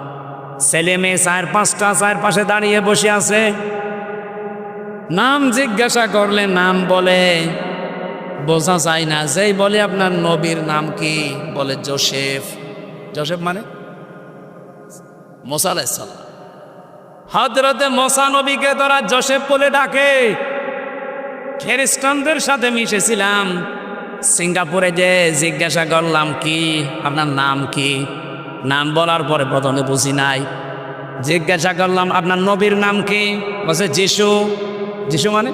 ছেলে মেয়ে 4-5টা চারপাশে দাঁড়িয়ে বসে আছে। নাম জিজ্ঞাসা করলে নাম বলে, বোঝা যায় না। যেই বলে আপনার নবীর নাম কি, বলে জোসেফ। জোসেফ মানে মুসা আলাইহিস সালাম। হযরতে মুসা নবীকে তোরা জোসেফ বলে ডাকে। খ্রিস্টানদের সাথে মিশেছিলাম সিঙ্গাপুরে, যে জিজ্ঞাসা করলাম কি আপনার নাম কি, নাম বলার পরে প্রথমে বুঝি নাই। জিজ্ঞাসা করলাম আপনার নবীর নাম কি, বলছে যিশু। যিশু মানে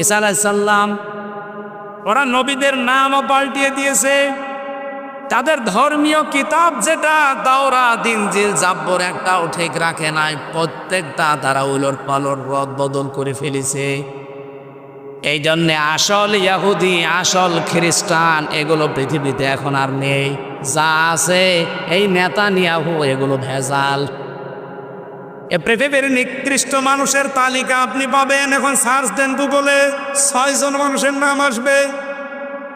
ঈসা আলাইহিস সালাম। ওরা নবীদের নামও পাল্টিয়ে দিয়েছে। তাদের ধর্মীয় কিতাব যেটা তাওরাত, ইনজিল, জাব্বর একটাও ঠিক রাখে নাই, প্রত্যেকটা তারা উলট পালট রদ বদল করে ফেলেছে। এই জন্যে আসল ইহুদি, আসল খ্রিস্টান এগুলো পৃথিবীতে এখন আর নেই। যা আছে এই নেতানিয়াহু, এগুলো ভেজাল। এ পৃথিবীর নিকৃষ্ট মানুষের তালিকা আপনি পাবেন, এখন সার্চ দেন গুগলে, 6 জন মানুষের নাম আসবে।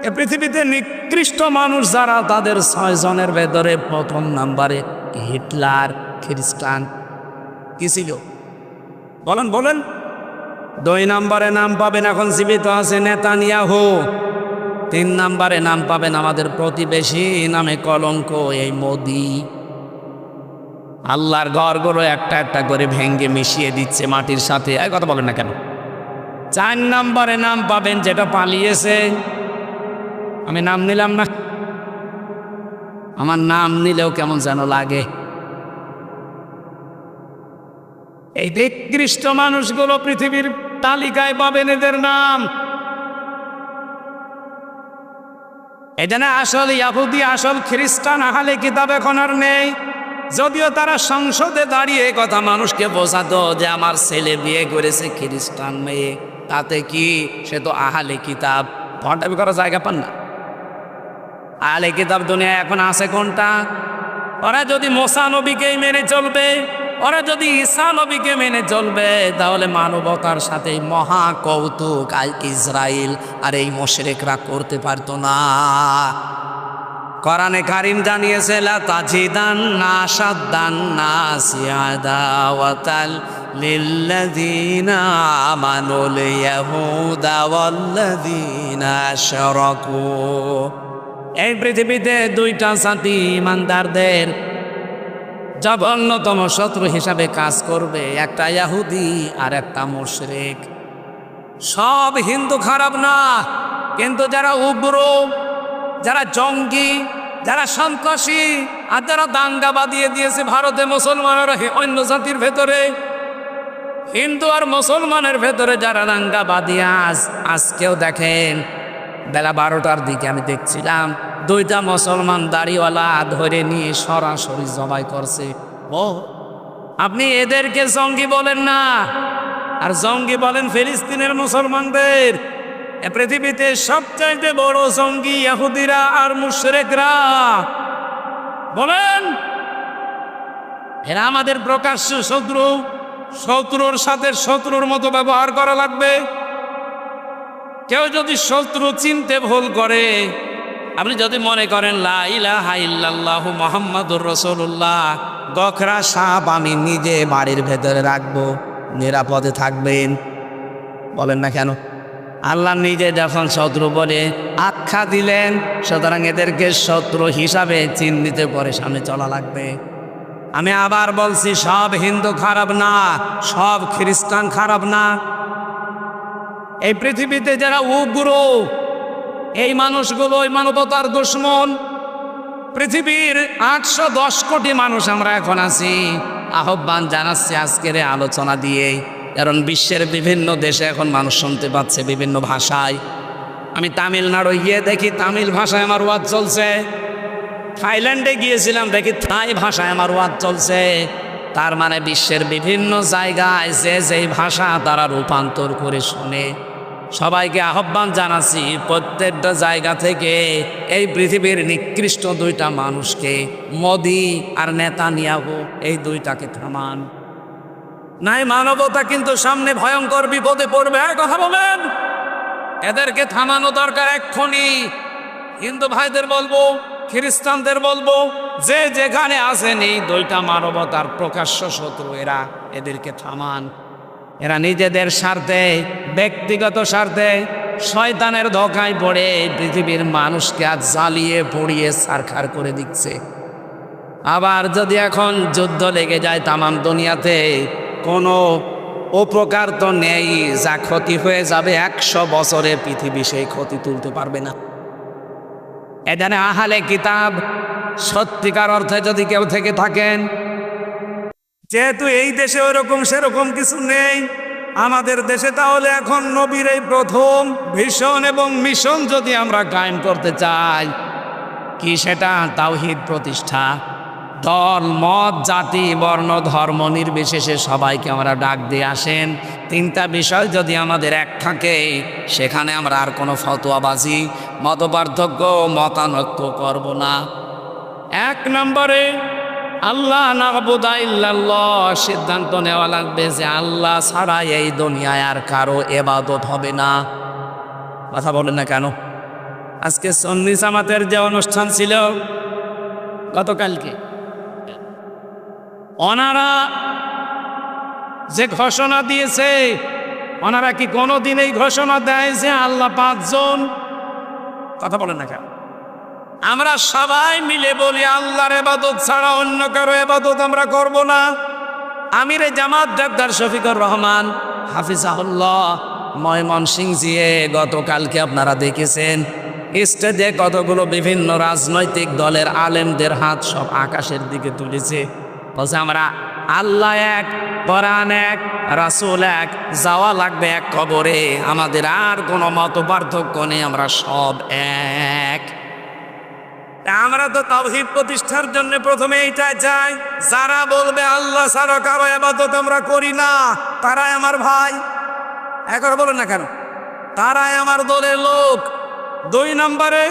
এ পৃথিবীতে নিকৃষ্ট মানুষ যারা, তাদের 6 জনের ভেতরে প্রথম নাম্বারে হিটলার, খ্রিস্টান। কি ছিল বলেন বলেন। 2 নম্বরে নাম পাবেন, এখন জীবিত আছে, নেতানিয়াহু। 3 নম্বরে নাম পাবেন আমাদের প্রতিবেশী, নামে কলঙ্ক, এই মোদি। আল্লাহর ঘরগুলো একটা একটা করে ভেঙ্গে মিশিয়ে দিচ্ছে মাটির সাথে। এই কথা বলেন না কেন? 4 নম্বরে নাম পাবেন যেটা পালিয়েছে। আমি নাম নিলাম না, আমার নাম নিলেও কেমন যেন লাগে। এই নিকৃষ্ট মানুষগুলো পৃথিবীর তালিকায় পাবেন এদের নাম। এই জন্য আসল ইহুদি, আসল খ্রিস্টান, আহলে কিতাব এখন আর নেই। যদিও তারা সংসদে দাঁড়িয়ে কথা মানুষকে বোঝাতো যে আমার ছেলে বিয়ে করেছে খ্রিস্টান মেয়ে, তাতে কি, সে তো আহলে কিতাব। ভণ্ডামি করার জায়গা পান না। আহলে কিতাব দুনিয়া এখন আছে কোনটা? ওরা যদি মুসা নবীকেই মেনে চলবে, ওরা যদি ঈসা নবীকে মেনে চলবে, তাহলে মানবতার সাথে মহা কৌতুক ইসরায়েল আর এই মুশরিকরা করতে পারতো না। কোরআনে কারীম জানিয়েছে, লা তাজিদান্না আশাদ্দান্নাসি আদাওয়াতাল লিল্লাযীনা আমানুল ইয়াহুদা ওয়াল্লাযীনা আশরাকু। এই পৃথিবীতে 2টা জাতি ইমানদারদের জঘন্যতম শত্রু হিসাবে কাজ করবে, একটা ইহুদি আর একটা মুশরিক। সব হিন্দু খারাপ না, কিন্তু যারা উগ্র, যারা জঙ্গি, যারা সন্ত্রাসী, আর যারা দাঙ্গা বাঁধিয়ে দিয়েছে ভারতে মুসলমানেরা অন্য জাতির ভেতরে, হিন্দু আর মুসলমানের ভেতরে যারা দাঙ্গা বাঁধিয়ে আজকেও দেখেন বেলা 12টার দিকে আমি দেখছিলাম 2টা মুসলমান দাড়িওয়ালা ধরে নিয়ে সরাসরি জবাই করছে। ও, আপনি এদেরকে জঙ্গি বলেন না, আর জঙ্গি বলেন ফিলিস্তিনের মুসলমানদের। পৃথিবীতে সবচাইতে বড় জঙ্গি ইহুদিরা আর মুশরিকরা। বলেন, এরা আমাদের প্রকাশ্য শত্রু। শত্রুর সাথে শত্রুর মতো ব্যবহার করা লাগবে। কেউ যদি শত্রু চিনতে ভুল করে, আপনি যদি মনে করেন লা ইলাহা ইল্লাল্লাহু মুহাম্মাদুর রাসূলুল্লাহ, গখরা সাপ আমি নিজে বাড়ির ভেতরে রাখবো, নিরাপদে থাকবেন, বলেন না কেন? আল্লাহ নিজে যখন শত্রু বলে আখ্যা দিলেন, সুতরাং এদেরকে শত্রু হিসাবে চিহ্নিত করে সামনে চলা লাগবে। আমি আবার বলছি, সব হিন্দু খারাপ না, সব খ্রিস্টান খারাপ না। এই পৃথিবীতে যারা উগ্র, এই মানুষগুলো ওই মানবতার দুশমন। পৃথিবীর 810 কোটি মানুষ আমরা এখন আছি, আহ্বান জানাচ্ছি আজকের এই আলোচনা দিয়েই, কারণ বিশ্বের বিভিন্ন দেশে এখন মানুষ শুনতে পাচ্ছে বিভিন্ন ভাষায়। আমি তামিলনাড়ু গিয়ে দেখি তামিল ভাষায় আমার ওয়াজ চলছে, থাইল্যান্ডে গিয়েছিলাম দেখি থাই ভাষায় আমার ওয়াজ চলছে। তার মানে বিশ্বের বিভিন্ন জায়গায় যে যেই ভাষা তারা রূপান্তর করে শুনে। সবাইকে আহ্বান জানাচ্ছি প্রত্যেকটা জায়গা থেকে এই পৃথিবীর নিকৃষ্ট দুইটা মানুষকে, মোদি আর নেতানিয়াহু, এই দুইটাকে থামান। নাই মানবতা কিন্তু সামনে ভয়ঙ্কর বিপদে পড়বে। কথা বলেন, এদেরকে থামানো দরকার এক্ষুনি। হিন্দু ভাইদের বলবো, খ্রিস্টানদের বলবো, যে যেখানে আছেন এই দুইটা মানবতার প্রকাশ্য শত্রু এরা, এদেরকে থামান। এরা নিজেদের স্বার্থে, ব্যক্তিগত স্বার্থে শয়তানের ধোঁকায় পড়ে পৃথিবীর মানুষকে আজ জ্বালিয়ে পড়িয়ে ছারখার করে দিচ্ছে। আবার যদি এখন যুদ্ধ লেগে যায় তামাম দুনিয়াতে, কোনো উপকার তো নেই, যা ক্ষতি হয়ে যাবে 100 বছরে পৃথিবী সেই ক্ষতি তুলতে পারবে না। এখানে আহলে কিতাব সত্যিকার অর্থে যদি কেউ থেকে থাকেন, যেহেতু এই দেশে ওরকম সেরকম কিছু নেই, আমাদের দেশে তাহলে এখন নবীর এই প্রথম ভিশন এবং মিশন যদি আমরা কায়েম করতে চাই, কি সেটা তাওহীদ প্রতিষ্ঠা। দল মত জাতি বর্ণ ধর্ম নির্বিশেষে সবাইকে আমরা ডাক দিয়ে আসেন। 3টা বিষয় যদি আমাদের এক থাকে, সেখানে আমরা আর কোনো ফতোয়াবাজি, মতপার্থক্য, মতানৈক্য করব না। 1 নম্বরে আল্লাহ না'বুদা ইল্লাল্লাহ, সিদ্ধান্ত নেওয়া লাগবে যে আল্লাহ ছাড়া এই দুনিয়ায় আর কারো ইবাদত হবে না। কথা বলেন না কেন? আজকে সুন্নি জামাতের যে অনুষ্ঠান ছিল গতকালকে, ওনারা যে ঘোষণা দিয়েছে, ওনারা কি কোনোদিন এই ঘোষণা দেয় যে আল্লাহ 5 জন? কথা বলেন না কেন? আমরা সবাই মিলে বলি আল্লাহর ইবাদত ছাড়া অন্য কারো ইবাদত আমরা করব না। আমিরে জামাত ডাক্তার শফিকুর রহমান হাফিজাহুল্লাহ ময়মনসিংহ জিয়ে গতকালকে আপনারা দেখেছেন স্টেজে কতগুলো বিভিন্ন রাজনৈতিক দলের আলেমদের হাত সব আকাশের দিকে তুলেছে, বলছে আমরা আল্লাহ এক, কোরআন এক, রাসূল এক, যাওয়া লাগবে এক কবরে, আমাদের আর কোনো মত পার্থক্য নেই, আমরা সব এক। আমরা তো তাওহীদ প্রতিষ্ঠার জন্য প্রথমে এইটা চাই, যারা বলবে আল্লাহ ছাড়া কারো ইবাদত আমরা করি না, তারাই আমার ভাই। একবার বলেন না কেন? তারাই আমার দলের লোক। 2 নম্বরে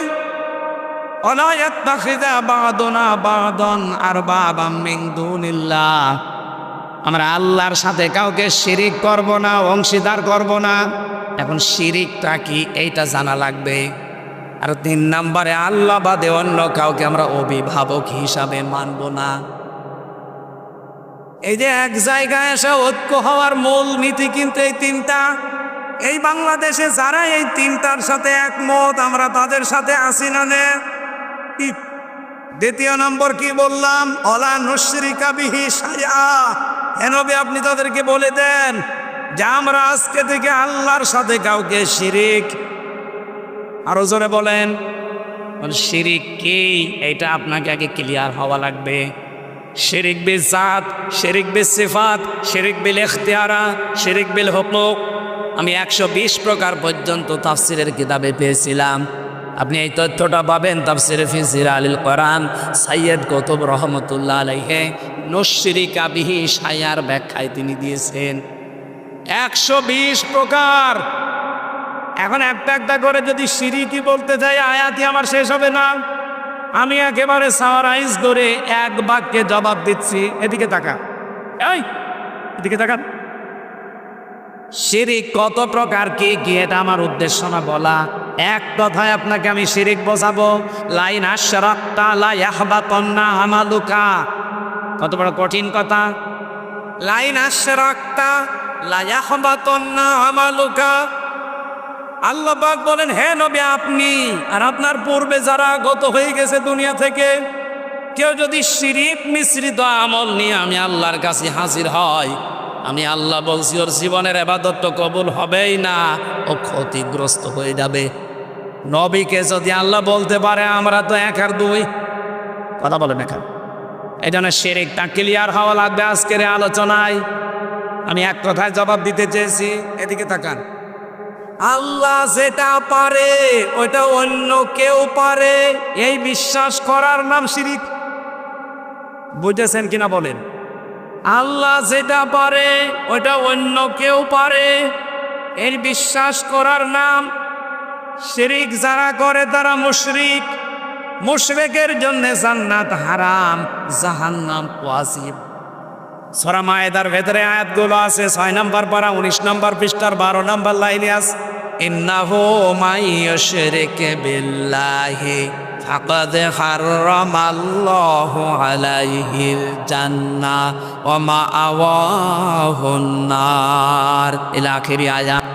ওয়ালা ইয়াত্তাখিযা বা'দুনা বা'দান আরবাবাম মিন দুনিল্লাহ, আমরা আল্লাহর সাথে কাউকে শিরিক করব না, অংশীদার করব না। এখন শিরিকটা কি এইটা জানা লাগবে। আর 3 নম্বরে আল্লাহ বাদে অন্য কাউকে আমরা অভিভাবক হিসাবে মানব না। এই যে এক জায়গায় এসে ঐক্য হওয়ার মূল নীতি কিন্তু এই 3টা। এই বাংলাদেশে যারা এই 3টার সাথে একমত, আমরা তাদের সাথে আসি না নে। 2 নম্বর কি বললাম? ওয়ালা নুশরিকা বিহি শাইআ। হে নবী, আপনি তাদেরকে বলে দেন যে আমরা আজকে থেকে আল্লাহর সাথে কাউকে শিরিক, আরো জোরে বলেন, শিরিক কি এইটা আপনাকে আগে ক্লিয়ার হওয়া লাগবে। শিরিক বিল জাত, শিরিক বিল সিফাত, শিরিক বিল ইখতিয়ারা, শিরিক বিল হুকুক, আমি 120 প্রকার পর্যন্ত তাফসিরের কিতাবে পেয়েছিলাম। আপনি এই তথ্যটা পাবেন তাফসিরে ফি জিলালিল কোরআন সাইয়্যিদ কুতুব রহমাতুল্লাহ আলাইহি নুশরিকা বিহি শাইআর ব্যাখ্যায় তিনি দিয়েছেন 120 প্রকার। এখন একটা একটা করে যদি শিরিকি বলতে যাই আয়াতই আমার শেষ হবে না। আমি একেবারে সামারাইজ করে এক বাক্যে জবাব দিচ্ছি। এদিকে তাকা, এই এদিকে তাকান। শিরিক কত প্রকার কি কি এটা আমার উদ্দেশ্য না বলা। এক কথায় আপনাকে আমি শিরিক বোঝাবো, লাইন আশরাকতা লা ইয়াহবাতান্না আমালুকা। কত বড় কঠিন কথা। লাইন আশরাকতা লা ইয়াহবাতান্না আমালুকা। আল্লাহ পাক বলেন, হে নবী, আপনি আর আপনার পূর্বে যারা গত হয়ে গেছে দুনিয়া থেকে, কেউ যদি শিরিক মিশ্রিত আমল নিয়ে আমি আল্লাহর কাছে হাজির হয়, আমি আল্লাহ বলছি ওর জীবনের ইবাদত তো কবুল হবেই না, ও ক্ষতিগ্রস্ত হয়ে যাবে। নবীকে যদি আল্লাহ বলতে পারে, আমরা তো 1 আর 2 কথা বলেন। এখন এই জন্য শিরকটা ক্লিয়ার হওয়া লাগবে আজকের এই আলোচনায়। আমি এক কথায় জবাব দিতে চেয়েছি, এদিকে তাকান। আল্লাহ যেটা পারে ওইটা অন্য কেউ পারে, এই বিশ্বাস করার নাম শিরক। বুঝেছেন কিনা বলেন? আল্লাহ যেটা পারে ওইটা অন্য কেউ পারে, এই বিশ্বাস করার নাম শিরক। যারা করে তারা মুশরিক। মুশরিকের জন্য জান্নাত হারাম, জাহান্নাম ওয়াজিব। সূরা মায়েদার ভেতরে আয়াতগুলো আছে, 6 নম্বর পারা 19 নম্বর পৃষ্ঠার 12 নম্বর লাইনে আছে, ইন্নাহু মাইয়ুশরিক বিল্লাহি ফাকাদ হারামাল্লাহু আলাইহিল জান্নাহ ওয়া মাআওয়াহুন নার ইলা আখিরি আয়াত।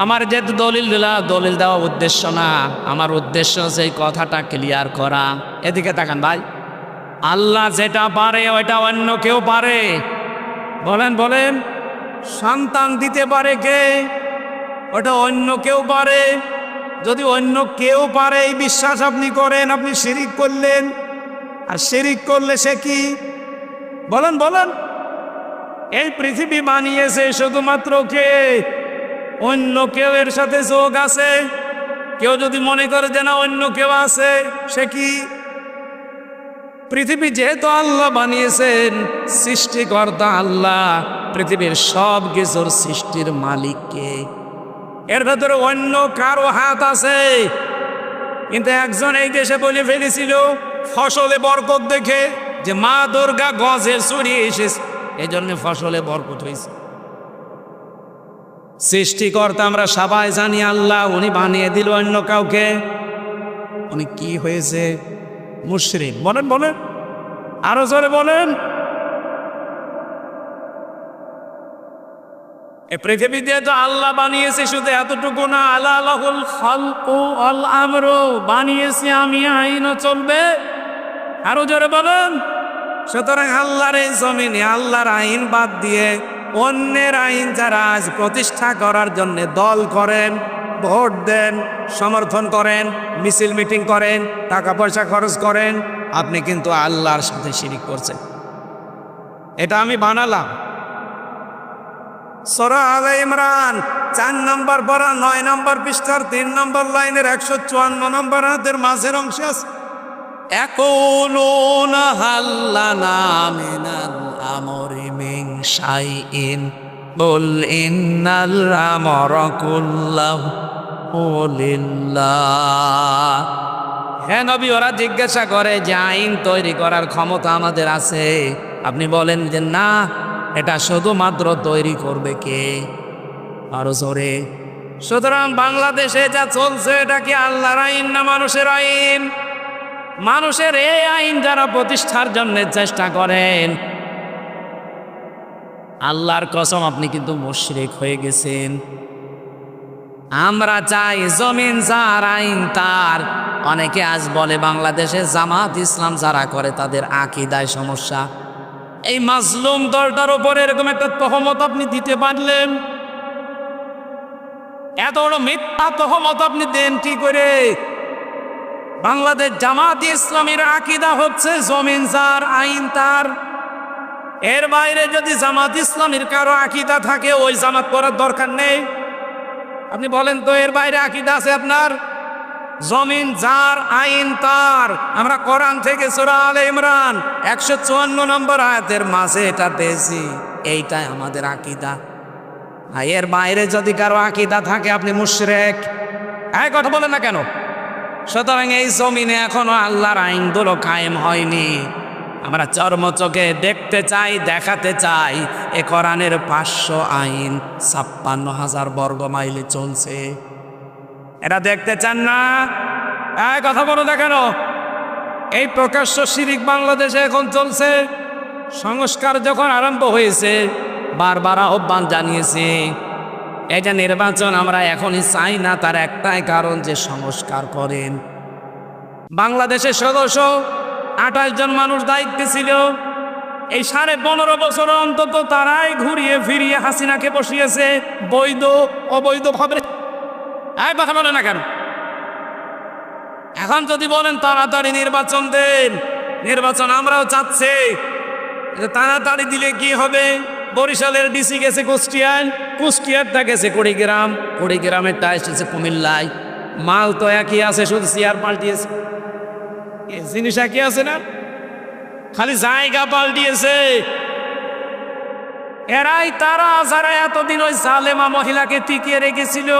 আমার যে দলিল দেওয়া উদ্দেশ্য না, আমার উদ্দেশ্য সেই কথাটা ক্লিয়ার করা। এদিকে তাকান ভাই। আল্লাহ যেটা পারে ওইটা অন্য কেউ পারে। বলেন বলেন, সন্তান দিতে পারে কে? ওটা অন্য কেউ পারে। যদি অন্য কেউ পারে এই বিশ্বাস আপনি করেন, আপনি শিরিক করলেন। আর শিরিক করলে সে কি? বলেন বলেন। এই পৃথিবী বানিয়েছে শুধুমাত্র কে? অন্য কেউ এর সাথে যোগ আছে। কেউ যদি মনে করে যে না অন্য কেউ আছে, সে কি? পৃথিবী যেহেতু আল্লাহ বানিয়েছেন, সৃষ্টিকর্তা আল্লাহ, পৃথিবীর সব কিছুর সৃষ্টির মালিক কে? এর ভেতরে অন্য কারো হাত আছে। কিন্তু একজন এই দেশে বলে ফেলেছিল ফসলে বরকত দেখে যে মা দুর্গা গজে ছড়িয়ে এসেছে, এই জন্য ফসলে বরকত হয়েছে। সৃষ্টিকর্তা আমরা সবাই জানি আল্লাহ, উনি বানিয়ে দিল অন্য কাউকে, উনি কি হয়েছে? মুশরিক। বলেন বলেন, আরো জোরে বলেন। এই পৃথিবীতে তো আল্লাহ বানিয়েছে, শুধু এতটুকু না, আলা লাহুল খালকু ওয়াল আমরু, বানিয়েছি আমি, আইনও চলবে। আরো জোরে বলেন। সুতরাং আল্লাহর এই জমিনে আল্লাহর আইন বাদ দিয়ে অন্যের আইন যারা আজ প্রতিষ্ঠা করার জন্য দল করেন, ভোট দেন, সমর্থন করেন, মিছিল মিটিং করেন, টাকা পয়সা খরচ করেন, আপনি কিন্তু আল্লাহর সাথে শিরিক করছেন। এটা আমি বানালাম। সূরা আলে ইমরান 4 নম্বর পারা 9 নম্বর পৃষ্ঠার 3 নম্বর লাইনের 154 নম্বর আয়াতের মাঝের অংশে আছে, ইয়াকুলুনা হাল্লানা মিনাল আমরি মিন শাইইন কুল ইন্নাল আমরা কুল্লাহু লিল্লাহ। হে নবী, ওরা জিজ্ঞাসা করে যে আইন তৈরি করার ক্ষমতা আমাদের আছে? আপনি বলেন যে না, এটা শুধুমাত্র তৈরি করবে কে? আরো জোরে। সুতরাং বাংলাদেশে যা চলছে এটা কি আল্লাহর আইন না মানুষের আইন? মানুষের এই আইন যারা প্রতিষ্ঠার জন্য চেষ্টা করেন, আল্লাহর কসম আপনি কিন্তু মুশরিক হয়ে গেছেন। আমরা চাই জমিন যার, আইন তার। অনেকে আজ বলে বাংলাদেশে জামাত ইসলাম যারা করে তাদের আকীদায় সমস্যা। এই মাজলুম দলটার উপরে এরকম একটা তহমত আপনি দিতে পারলেন? এত বড় মিথ্যা তহমত আপনি দেন কি করে? বাংলাদেশ জামাত ইসলামীর আকীদা হচ্ছে জমিন যার, আইন তার। এর বাইরে যদি জামাত ইসলামীর কারো আকীদা থাকে, ওই জামাত করার দরকার নেই। আপনি বলেন তো, এর বাইরে আকীদা আছে আপনার? জমিন যার, আইন তার। আমরা কোরআন থেকে সূরা আলে ইমরান 154 নম্বর আয়াতের মাঝে এটা পেয়েছি, এইটাই আমাদের আকীদা। আর এর বাইরে যদি কারো আকীদা থাকে, আপনি মুশরিক। এই কথা বলেন না কেন? সুতরাং এই জমিনে এখনো আল্লাহর আইনগুলো কায়েম হয়নি। আমরা চর্মচোখে দেখতে চাই, দেখাতে চাই এ কোরআনের 500 আইন 56,000 বর্গ মাইলে চলছে। এটা দেখতে চান না? এই কথা বলো না কেন? এই প্রকাশ্য শিরিক বাংলাদেশে এখন চলছে। সংস্কার যখন আরম্ভ হয়েছে, বারবার আহ্বান জানিয়েছি, এই যে নির্বাচন আমরা এখনই চাই না, তার একটাই কারণ যে সংস্কার করেন। বাংলাদেশের সদস্য 28 জন মানুষ দায়িত্বে ছিল। এই 15.5 বছর অন্তত তারাই ঘুরিয়ে ফিরিয়ে হাসিনাকে বসিয়েছে বৈধ অবৈধ ভাবে। এই কথা বলে না কেন? এখন যদি বলেন তাড়াতাড়ি নির্বাচন দেন, নির্বাচন আমরাও চাচ্ছি, তাড়াতাড়ি দিলে কি হবে? বরিশালের ডিসি গেছে কুষ্টিয়ায়, কুষ্টিয়ারটা গেছে কুড়িগ্রাম, কুড়িগ্রামেরটা এসেছে কুমিল্লায়। মাল তো একই আছে, শুধু চেয়ার পাল্টিয়েছে। জিনিস একই আছে না, খালি জায়গা পাল্টিয়েছে। এরাই তারা যারা এতদিন ওই জালেমা মহিলাকে টিকিয়ে রেখেছিল।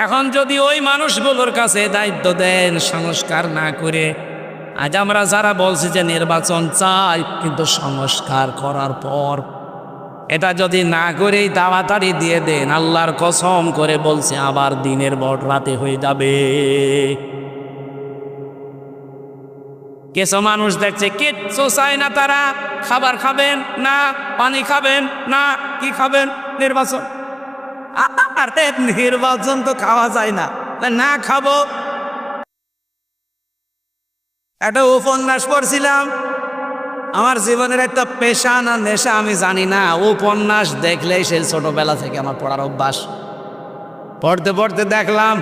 এখন যদি ওই মানুষগুলোর কাছে দায়িত্ব দেন সংস্কার না করে, আজ আমরা যারা বলছি যে নির্বাচন চাই কিন্তু সংস্কার করার পর, এটা যদি না করেই তাড়াতাড়ি দিয়ে দেন, আল্লাহর কসম করে বলছে আবার দিনের বড় রাতে হয়ে যাবে। কিছু মানুষ দেখছে কিচ্ছু চায় না, তারা খাবার খাবেন না, পানি খাবেন না, কি খাবেন? নির্বাচন। আরে নির্বাচন তো খাওয়া যায় না, না খাবো। একটা উপন্যাস পড়ছিলাম, আমার জীবনের একটা পেশা না নেশা আমি জানি না, উপন্যাস দেখলেই সেই ছোটবেলা থেকে আমার পড়ার অভ্যাস। পড়তে পড়তে দেখলাম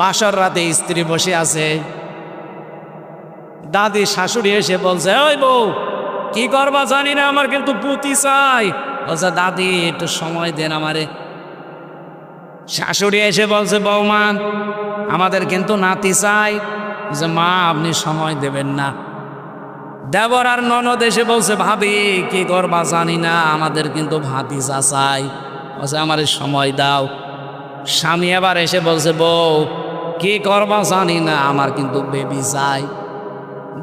বাসর রাতে স্ত্রী বসে আছে, দাদি শাশুড়ি এসে বলছে, ওই বউ কি করবা জানি না, আমার কিন্তু পুঁতি চাই। বলছে, দাদি একটু সময় দেন আমারে। শাশুড়ি এসে বলছে, বৌমা আমাদের কিন্তু নাতি চাই। যে মা আপনি সময় দেবেন না। দেবর আর ননদ এসে বলছে, ভাবি কি করবা জানি না, আমাদের কিন্তু ভাতিজা চাই। বলছে, আমার সময় দাও। স্বামী আবার এসে বলছে, বউ কি করবা জানি না, আমার কিন্তু বেবি চাই।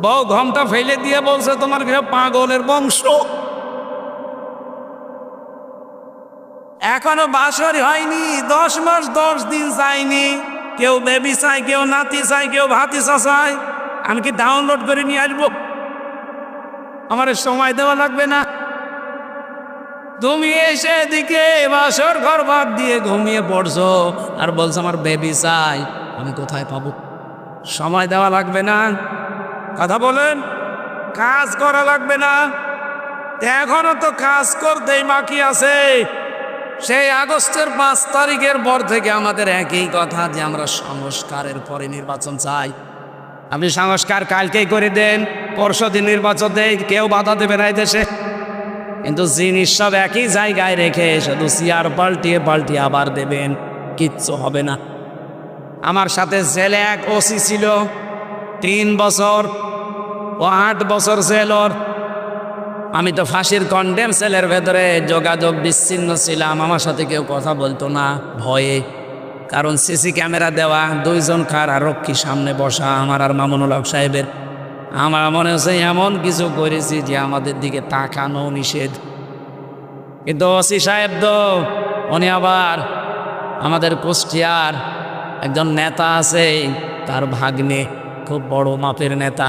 বউ ঘমটা ফেলে দিয়ে বলছে, তোমার পাগলের বংশ, এখনো বাসর হয়নি, 10 মাস 10 দিন যায়নি, কেউ বেবি চাই, কেউ নাতি চাই, কেউ ভাতিজা চাই। আমি কি ডাউনলোড করে নিয়ে আসবো? আমার সময় দেওয়া লাগবে না? তুমি এসে এদিকে বাসর ঘর বাদ দিয়ে ঘুমিয়ে পড়ছো আর বলছো আমার বেবি চাই, আমি কোথায় পাবো? সময় দেওয়া লাগবে না? কথা বলেন, কাজ করা লাগবে না? এখনো তো কাজ করতেই বাকি আছে। সেই আগস্টের 5 তারিখের পর থেকে আমাদের একই কথা যে আমরা সংস্কারের পরে নির্বাচন চাই। আপনি সংস্কার কালকেই করে দেন, পরশুদিন নির্বাচন দেয়, কেউ বাধা দেবে না এই দেশে। কিন্তু জিনিস সব একই জায়গায় রেখে শুধু চেয়ার পাল্টিয়ে পাল্টিয়ে আবার দেবেন, কিচ্ছু হবে না। আমার সাথে জেলে এক ওসি ছিল, 3 বছর ও 8 বছর জেলর। আমি তো ফাঁসির কন্ডেম সেলের ভেতরে যোগাযোগ বিচ্ছিন্ন ছিলাম, আমার সাথে কেউ কথা বলতো না ভয়ে, কারণ সিসি ক্যামেরা দেওয়া, 2 জন কারারক্ষী সামনে বসা, আমার আর মামুনুল হক সাহেবের। আমার মনে হচ্ছে এমন কিছু করেছি যে আমাদের দিকে তাকানো নিষেধ। কিন্তু ওসি সাহেব তো উনি আবার আমাদের কুষ্টিয়ার একজন নেতা আছে, তার ভাগ্নে, খুব বড় মাপের নেতা,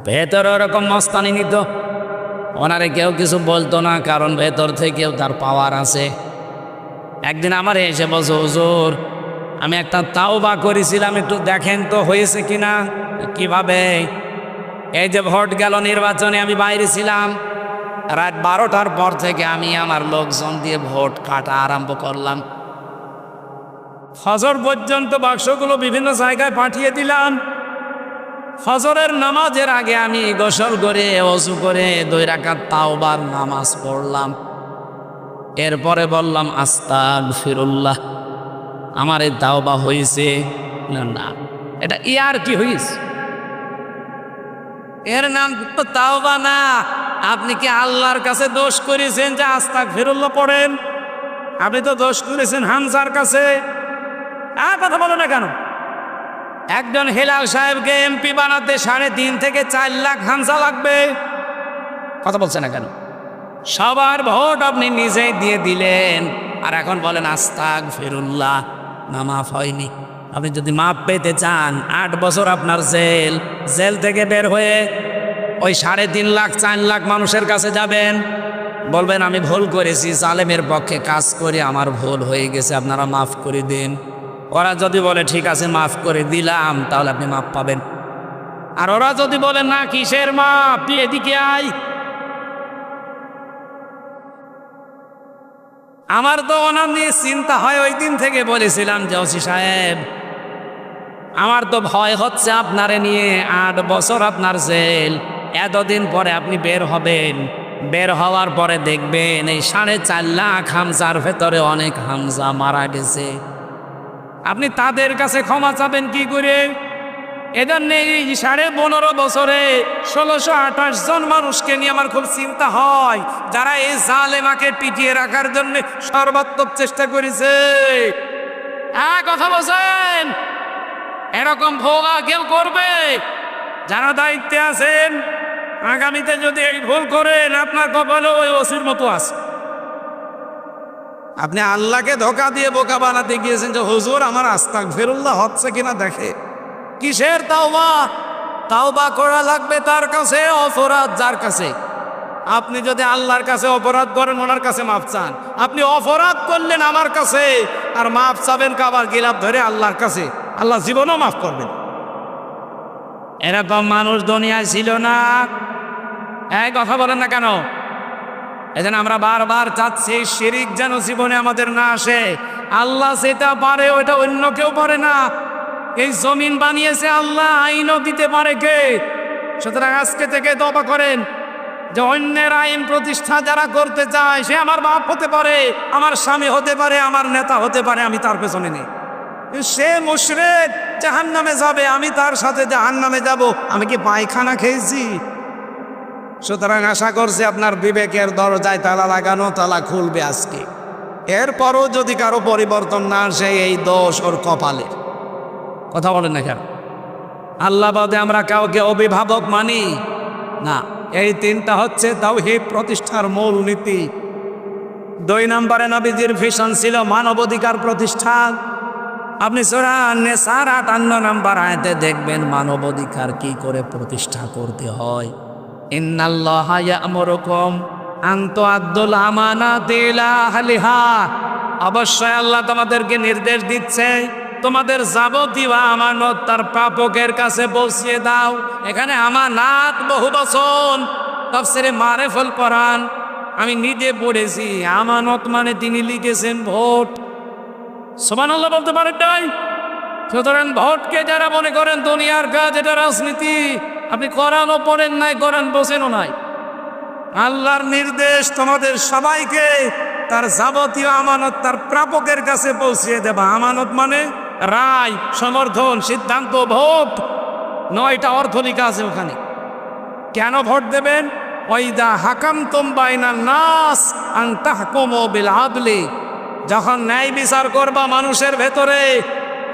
ভেতরে ওরকম মস্তানি নিত। ওনারে কেউ কিছু বলতো না, কারণ ভেতর থেকেও তার পাওয়ার আছে। একদিন আমার এসে বলছে, হুজুর আমি একটা তাওবা করেছিলাম, একটু দেখেন তো হয়েছে কিনা। কিভাবে? এই যে ভোট গেল নির্বাচনে, আমি বাইরে ছিলাম, রাত 12টার পর থেকে আমি আমার লোকজন দিয়ে ভোট কাটা আরম্ভ করলাম। ফজর পর্যন্ত বাক্সগুলো বিভিন্ন জায়গায় পাঠিয়ে দিলাম। ফজরের নামাজের আগে আমি গোসল করে ওযু করে 2 রাকাত তাওবার নামাজ পড়লাম। এরপরে বললাম আস্তাগফিরুল্লাহ, আমার এই তাওবা হয়েছে না, এটা ইয়ার কি হয়েছে? এর নাম তো তাওবা না। আপনি কি আল্লাহর কাছে দোষ করেছেন যে আস্তাগফিরুল্লাহ পড়েন? আপনি তো দোষ করেছেন হামজার কাছে। কথা বলো না কেন? একজন হেলাল সাহেবকে এমপি বানাতে 3.5 থেকে 4 লাখ হামজা লাগবে। কথা বলছে না কেন? সবার ভোট আপনি নিজেই দিয়ে দিলেন, আর এখন বলেন আস্তাগফিরুল্লাহ, না মাফ হয়নি। আপনি যদি মাপ পেতে চান 8 বছর আপনার জেল থেকে বের হয়ে ওই 3.5 লাখ 4 লাখ মানুষের কাছে যাবেন, বলবেন আমি ভুল করেছি, জালেমের পক্ষে কাজ করে আমার ভুল হয়ে গেছে, আপনারা মাফ করে দিন। ওরা যদি বলে ঠিক আছে মাফ করে দিলাম, তাহলে আপনি মাফ পাবেন। আর ওরা যদি বলে না কিসের মাপ, তুই এদিকে আয়। আমার তো ওনার নিয়ে চিন্তা হয়। ওই দিন থেকে বলেছিলাম যে ওসি সাহেব আমার তো ভয় হচ্ছে আপনারে নিয়ে। 8 বছর আপনার জেল, এতদিন পরে আপনি বের হবেন। বের হওয়ার পরে দেখবেন এই 4.5 লাখ হামজার ভেতরে অনেক হামজা মারা গেছে। আপনি তাদের কাছে ক্ষমা চাবেন কি করে? এজন্য এই 15.5 বছরে 1628 জন মানুষকে নিয়ে আমার খুব চিন্তা হয়, যারা এই জালেমাকে পিটিয়ে রাখার জন্য সর্বাত্মক চেষ্টা করেছে। কথা বলছেন, এরকম ভোগা কেউ করবে? যারা দায়িত্বে আছেন, আগামীতে যদি এই ভুল করেন আপনার কপালে ওই ওসির মতো আছে। আপনি আল্লাহকে ধোকা দিয়ে বোকা বানাতে গিয়েছেন যে হুজুর আমার আস্তাগফিরুল্লাহ হচ্ছে কিনা দেখে। কিসের তাওবা? তাওবা করা লাগবে তার কাছে, অপরাধ যার কাছে। আপনি যদি আল্লাহর কাছে অপরাধ করেন, ওনার কাছে মাফ চান। আপনি অপরাধ করলেন আমার কাছে আর মাফ চাবেন কাবার গিলাপ ধরে আল্লাহর কাছে, আল্লাহ জীবনও মাফ করবেন। এরকম মানুষ দুনিয়ায় ছিল না। এই কথা বলেন না কেন? এজন্য আমরা বারবার চাচ্ছি শিরিক যেন জীবনে আমাদের না আসে। আল্লাহ যেটা পারে ওটা অন্য কেউ পারে না। এই জমিন বানিয়েছে আল্লাহ, আইনও দিতে পারে কে? সুতরাং আজকে থেকে তওবা করেন যে অন্যের আইন প্রতিষ্ঠা যারা করতে চায়, সে আমার বাপ হতে পারে, আমার স্বামী হতে পারে, আমার নেতা হতে পারে, আমি তার পেছনে নেই। সে মুশরিক, জাহান্নামে যাবে, আমি তার সাথে জাহান্নামে যাব। আমি কি পায়খানা খেয়েছি? সুতরাং আশা করছি আপনার বিবেকের দরজায় তালা লাগানো, তালা খুলবে আজকে। এরপরও যদি কারো পরিবর্তন না আসে, এই দোষ ওর কপালে। কথা বলেন না কেন? আল্লাহ বাদে আমরা কাউকে অভিভাবক মানি না। এই 3টা হচ্ছে তাওহীদ প্রতিষ্ঠার মূল নীতি। 2 নম্বরে নবীজির ভিশন ছিল মানবাধিকার প্রতিষ্ঠা। আপনি সূরা নিসার 58 নম্বর আয়াতে দেখবেন মানবাধিকার কি করে প্রতিষ্ঠা করতে হয়। ইন্নাল্লাহা ইয়া'মুরুকুম আন তু'আদ্দুল আমানাতি ইলা আহলিহা। অবশ্যই আল্লাহ তোমাদেরকে নির্দেশ দিচ্ছে তোমাদের যাবতীয় আমানত তার প্রাপকের কাছে পৌঁছিয়ে দাও। এখানে আমানাত বহু বচন, তাফসিরে মারিফুল কোরআন আমি নিজে পড়েছি। আমানত মানে তিনি লিখেছেন ভোট। সুবহানাল্লাহ বলতে পারেন নাই? সুতরাং ভোটকে যারা মনে করেন দুনিয়ার কাজ, এটা রাজনীতি, আপনি কোরআনও পড়েন নাই, কোরআন বোঝেনও নাই। আল্লাহর নির্দেশ তোমাদের সবাইকে তার যাবতীয় আমানত তার প্রাপকের কাছে পৌঁছিয়ে দেবা। আমানত মানে রায়, সমর্থন, সিদ্ধান্ত, ভোট। 9টা অর্থ লেখা আছে ওখানে। কেন ভোট দেবেন? ওয়াইদা হাকামতুম বাইনান নাস আন তাহকুমু বিল আদলি। যখন ন্যায় বিচার করবা মানুষের ভেতরে,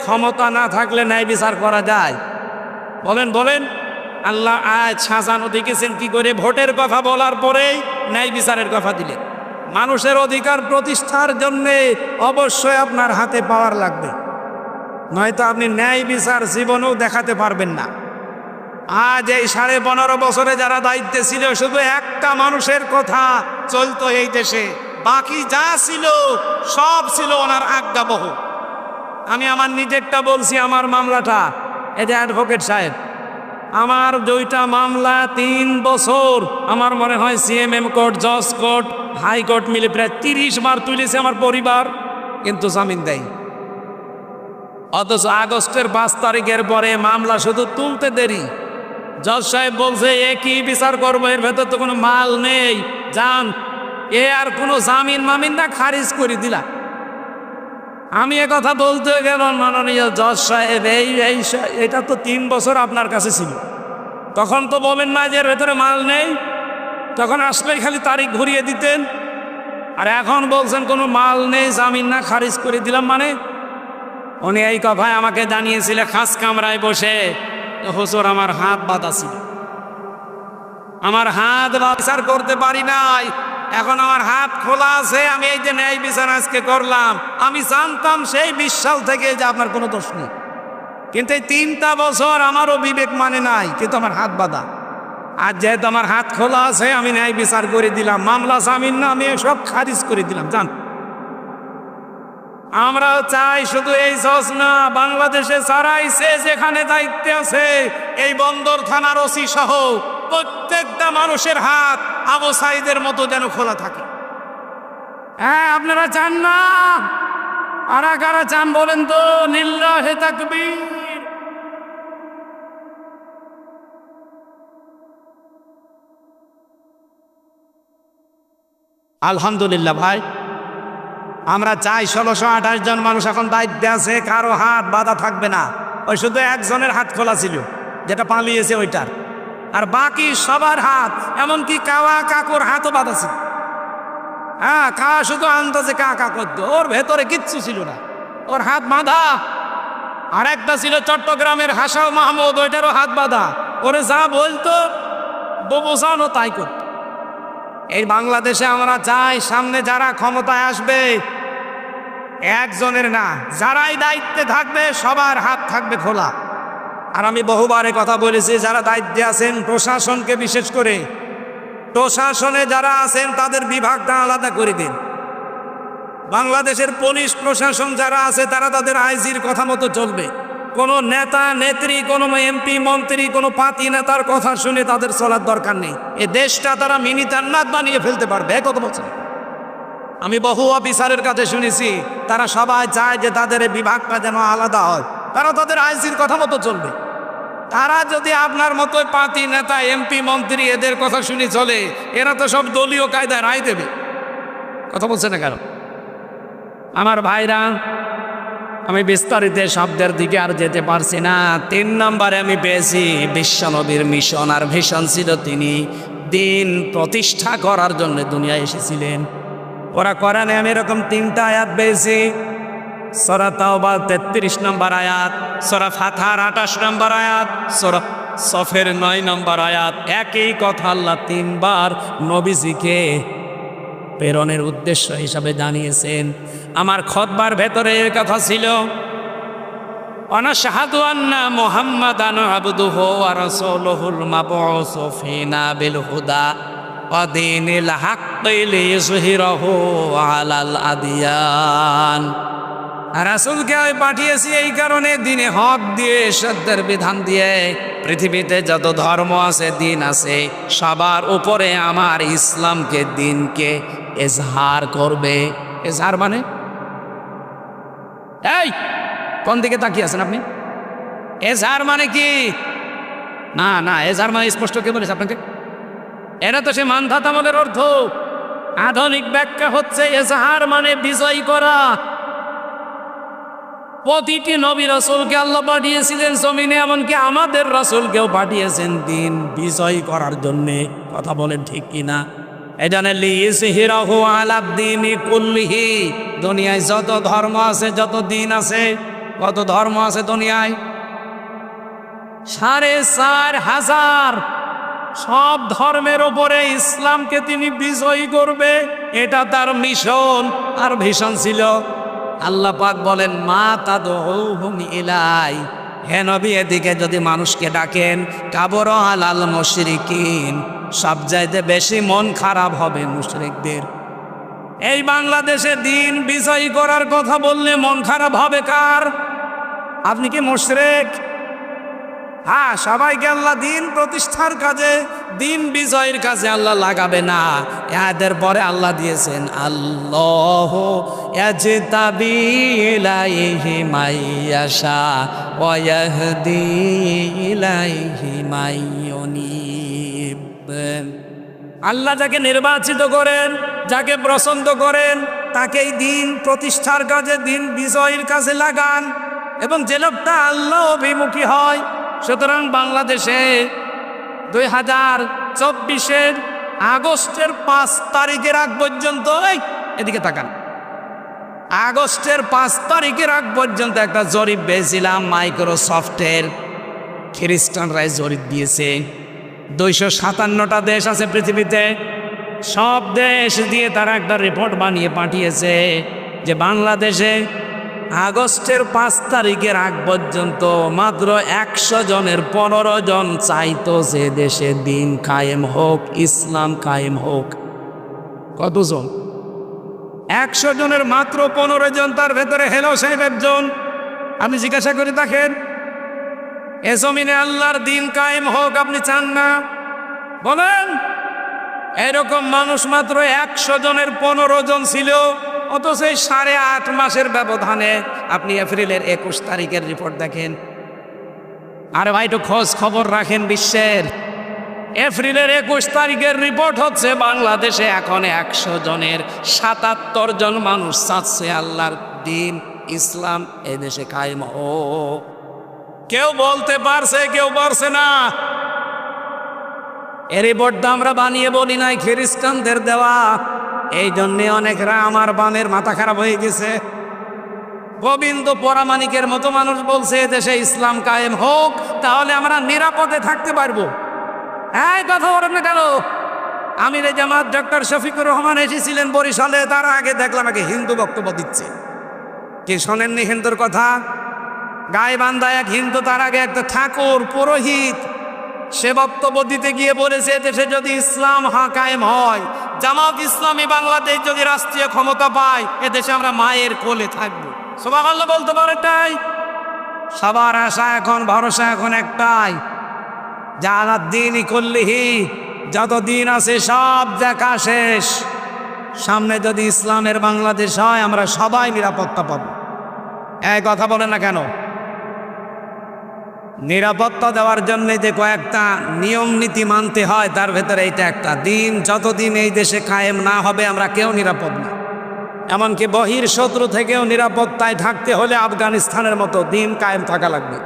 ক্ষমতা না থাকলে ন্যায় বিচার করা যায়? বলেন বলেন। আল্লাহ আয়াত সাজানো দেখেছেন কি করে? ভোটের কথা বলার পরেই ন্যায় বিচারের কথা দিলেন। মানুষের অধিকার প্রতিষ্ঠার জন্যে অবশ্যই আপনার হাতে পাওয়ার লাগবে, নয়তো আপনি ন্যায় বিচার জীবনেও দেখাতে পারবেন না। আজ এই 15.5 বছরে যারা দায়িত্বে ছিল, শুধু একটা মানুষের কথা চলতো এই দেশে, বাকি যা ছিল সব ছিল ওনার আজ্ঞাবহ। আমি আমার নিজেরটা বলছি, আমার মামলাটা, এই যে অ্যাডভোকেট সাহেব, আমার 2টা মামলা 3 বছর, আমার মনে হয় সিএমএম কোর্ট, জজ কোর্ট, হাইকোর্ট মিলে প্রায় 30 বার তুলেছে আমার পরিবার, কিন্তু জামিন দেয়। অথচ আগস্টের 5 তারিখের পরে মামলা শুধু তুলতে দেরি। জজ সাহেব বলছে একই বিচার করবো, এর ভেতর তো কোনো মাল নেই, যান। এ আর কোনো জামিন মামিন না, খারিজ করে দিলা। আমি কথা বলতে গেলাম, মাননীয় জজ সাহেব এটা তো 3 বছর আপনার কাছে ছিল, তখন তো বলেন না যে এর ভেতরে মাল নেই, তখন আসলেই খালি তারিখ ঘুরিয়ে দিতেন। আর এখন বলছেন কোনো মাল নেই, জামিন না, খারিজ করে দিলাম। মানে উনি এই কথায় আমাকে জানিয়েছিলেন খাস কামরায় বসে, হুজুর আমার হাত বাঁধা ছিল, আমার হাত বিচার করতে পারি নাই, এখন আমার হাত খোলা আছে, আমি এই যে ন্যায় বিচার আজকে করলাম। আমি জানতাম সেই 20 সাল থেকে যে আপনার কোনো দোষ নেই, কিন্তু এই 3টা বছর আমারও বিবেক মানে নাই, কিন্তু আমার হাত বাঁধা। আর যেহেতু আমার হাত খোলা আছে, আমি ন্যায় বিচার করে দিলাম, মামলা জামিন না আমি সব খারিজ করে দিলাম। জান, আমরা চাই শুধু এই জজ না, বাংলাদেশে যারাইছে যেখানে দায়িত্বে আছে, এই বন্দর থানার ওসি সহ প্রত্যেকটা মানুষের হাত আবু সাইদের মতো যেন খোলা থাকে। হ্যাঁ, আপনারা চান না? কারা কারা চান বলেন তো? লিল্লাহে তাকবীর। আলহামদুলিল্লাহ ভাই, আমরা চাই 1628 জন মানুষ এখন দায়িত্বে আছে, কারো হাত বাঁধা থাকবে না। ওই শুধু একজনের হাত খোলা ছিল, যেটা পালিয়েছে ওইটার, আর বাকি সবার হাত, এমনকি কাওয়া কাকুর হাতও বাঁধা ছিল। হ্যাঁ, কাওয়া শুধু আন্দাজে কাকা করতো, ওর ভেতরে কিচ্ছু ছিল না, ওর হাত বাঁধা। আর একটা ছিল চট্টগ্রামের হাসাও মাহমুদ, ওইটারও হাত বাঁধা, ওরে যা বলতো বোঝানো তাই করত। এই বাংলাদেশে আমরা চাই সামনে যারা ক্ষমতায় আসবে, একজনের না, যারাই দায়িত্বে থাকবে সবার হাত থাকবে খোলা। আর আমি বহুবারে কথা বলেছি, যারা দায়িত্বে আছেন প্রশাসনকে, বিশেষ করে প্রশাসনে যারা আছেন তাদের বিভাগটা আলাদা করে দিন। বাংলাদেশের পুলিশ প্রশাসন যারা আছে তারা তাদের আইজির কথা মতো চলবে। কোনো নেতা নেত্রী, কোনো এমপি মন্ত্রী, কোনো পাতি নেতার কথা শুনে তাদের চলার দরকার নেই। এ দেশটা তারা মিনি জান্নাত বানিয়ে ফেলতে পারবে, কত বলছেন। আমি বহু অফিসারের কাছে শুনেছি, তারা সবাই চায় যে তাদের এই বিভাগটা যেন আলাদা হয়, তারা তাদের আইজির কথা মতো চলবে। তারা যদি আপনার মতো পাতি নেতা এমপি মন্ত্রী এদের কথা শুনে চলে, এরা তো সব দলীয় কায়দায় রায় দেবে। কথা বলছে না কেন? আমার ভাইরা, আমি বিস্তারিত শব্দের দিকে আর যেতে পারছি না। 3 নম্বরে আমি পেয়েছি বিশ্বনবীর মিশন, আর ভিশন ছিল তিনি দিন প্রতিষ্ঠা করার জন্য দুনিয়ায় এসেছিলেন। ওরা কোরআনে আমি এরকম 3টা আয়াত পেয়েছি। সূরা তাওবা 33 নম্বর আয়াত, সূরা ফাতহার 28 নম্বর আয়াত, সূরা সফের 9 নম্বর আয়াত। একই কথা আল্লাহ 3 বার নবীজিকে প্রেরণের উদ্দেশ্য হিসাবে জানিয়েছেন। আমার খুতবার ভেতরে এর কথা ছিল, অনাশহাদু আন্না মুহাম্মাদান আবদুহু ওয়া রাসূলুহুল মাবউসু ফিনা বিল হুদা ওয়া দীনিল হাক্কি লিইয়ুযহিরাহু আলাল আদিয়ান। রাসূলকে আমি পাঠিয়েছি এই কারণে, দিনে হক দিয়ে, সত্যের বিধান দিয়ে পৃথিবীতে যত ধর্ম আছে, দিন আছে, সবার উপরে আমার ইসলামকে, দিনকে এজহার করবে। এজহার মানে, এই কোন দিকে তাকিয়ে আছেন আপনি? এজহার মানে কি? না না, এজহার মানে স্পষ্ট কে বলেছে আপনাকে? এরা তো সে মানধাতামলের অর্থ। আধুনিক ব্যাখ্যা হচ্ছে এজহার মানে বিজয় করা। প্রতিটি নবী রাসূলকে আল্লাহ পাঠিয়েছিলেন জমিনে, এমনকি আমাদের রাসূলকেও পাঠিয়েছেন দিন বিজয় করার জন্যে। কথা বলেন ঠিক কিনা? এজন্য লিইয়ুযহিরাহু আলাদ দীনি কুল্লিহি, দুনিয়ায় যত ধর্ম আছে, যত দিন আছে, কত ধর্ম আছে দুনিয়ায়? 4500 সব ধর্মের ওপরে ইসলামকে তিনি বিজয়ী করবে, এটা তার মিশন আর ভিশন ছিল। আল্লাহ পাক বলেন, মা তাদউহুম ইলাই, হে নবী এদিকে যদি মানুষকে ডাকেন, কাবরা আলাল মুশরিকিন, সবচাইতে বেশি মন খারাপ হবে মুশরিকদের। এই বাংলাদেশে দিন বিজয়ী করার কথা বললে মন খারাপ হবে কার? আপনি কি মুশরিক? হ্যাঁ, সবাইকে আল্লাহ দিন প্রতিষ্ঠার কাজে, দিন বিজয়ের কাজে আল্লাহ লাগাবে না। এদের পরে আল্লাহ দিয়েছেন, আল্লাহ ইয়াজতাবি ইলাইহি মাইয়াশা ওয়া ইয়াহদি ইলাইহি মাইয়ুনিব। আল্লাহ যাকে নির্বাচিত করেন, যাকে পছন্দ করেন, তাকেই দিন প্রতিষ্ঠার কাজে, দিন বিজয়ের কাজে লাগান, এবং যে লোকটা আল্লাহ অভিমুখী হয়। সুতরাং বাংলাদেশে 2024-এর আগস্টের 5 তারিখের আগ পর্যন্ত, এদিকে তাকান, আগস্টের 5 তারিখের আগ পর্যন্ত একটা জরিপ পেয়েছিলাম মাইক্রোসফটের, খ্রিস্টানরাই জরিপ দিয়েছে। 257টা দেশ আছে পৃথিবীতে, সব দেশ দিয়ে তারা একটা রিপোর্ট বানিয়ে পাঠিয়েছে যে বাংলাদেশে আগস্টের 5 তারিখের আগ পর্যন্ত মাত্র 100 জনের 15 জন চাইতো যে দেশে দিন কায়েম হোক, ইসলাম কায়েম হোক। কতজন? 100 জনের মাত্র 15 জন, তার ভেতরে হেলো সাহেব একজন। আপনি জিজ্ঞাসা করে দেখেন, এ জমিনে আল্লাহর দিন কায়েম হোক আপনি চান না? বলেন। এরকম মানুষ মাত্র 100 জনের 15 জন ছিল, অথচ 8.5 মাসের ব্যবধানে আপনি এপ্রিলের 21 তারিখের রিপোর্ট দেখেন। আরে ভাই, একটু খোঁজ খবর রাখেন বিশ্বের। এপ্রিলের 21 তারিখের রিপোর্ট হচ্ছে বাংলাদেশে এখন 100 জনের 77 জন মানুষ চাচ্ছে আল্লাহর দিন ইসলাম এই দেশে কায়েম হোক। কেউ বলতে পারছে, কেউ পারছে না। এই রিপোর্টটা আমরা বানিয়ে বলি নাই, খ্রিস্টানদের দেওয়া। এই জন্যে অনেকরা আমার বামের মাথা খারাপ হয়ে গেছে। গোবিন্দ পরামানিকের মতো মানুষ বলছে দেশে ইসলাম কায়েম হোক, তাহলে আমরা নিরাপদে থাকতে পারবো। এই কথা বলেন না কেন? আমির জামাত ডক্টর শফিকুর রহমান এসেছিলেন বরিশালে, তার আগে দেখলাম আগে হিন্দু বক্তব্য দিচ্ছে। কি শোনেননি হিন্দুর কথা? গাইবান্ধা এক হিন্দু, তার আগে একটা ঠাকুর পুরোহিত, সে বক্তব্য দিতে গিয়ে বলেছে দেশে যদি ইসলাম কায়েম হয়, জামাত ইসলামী বাংলাদেশ যদি রাষ্ট্রীয় ক্ষমতা পায়, এদেশে আমরা মায়ের কোলে থাকবো। সুবহানাল্লাহ বলতে পারে। এটাই সবার আশা এখন, ভরসা এখন একটাই, যারা দিনই করলিহি, যত দিন আছে সব দেখা শেষ। সামনে যদি ইসলামের বাংলাদেশ হয়, আমরা সবাই নিরাপত্তা পাবো। এই কথা বলে না কেন? নিরাপত্তা দেওয়ার জন্য যে কয়েকটা নিয়ম নীতি মানতে হয়, তার ভেতরে এইটা একটা। দিন যতদিন এই দেশে কায়েম না হবে, আমরা কেউ নিরাপদ না। এমনকি বহির শত্রু থেকেও নিরাপত্তায় থাকতে হলে আফগানিস্তানের মতো দিন কায়েম থাকা লাগবে।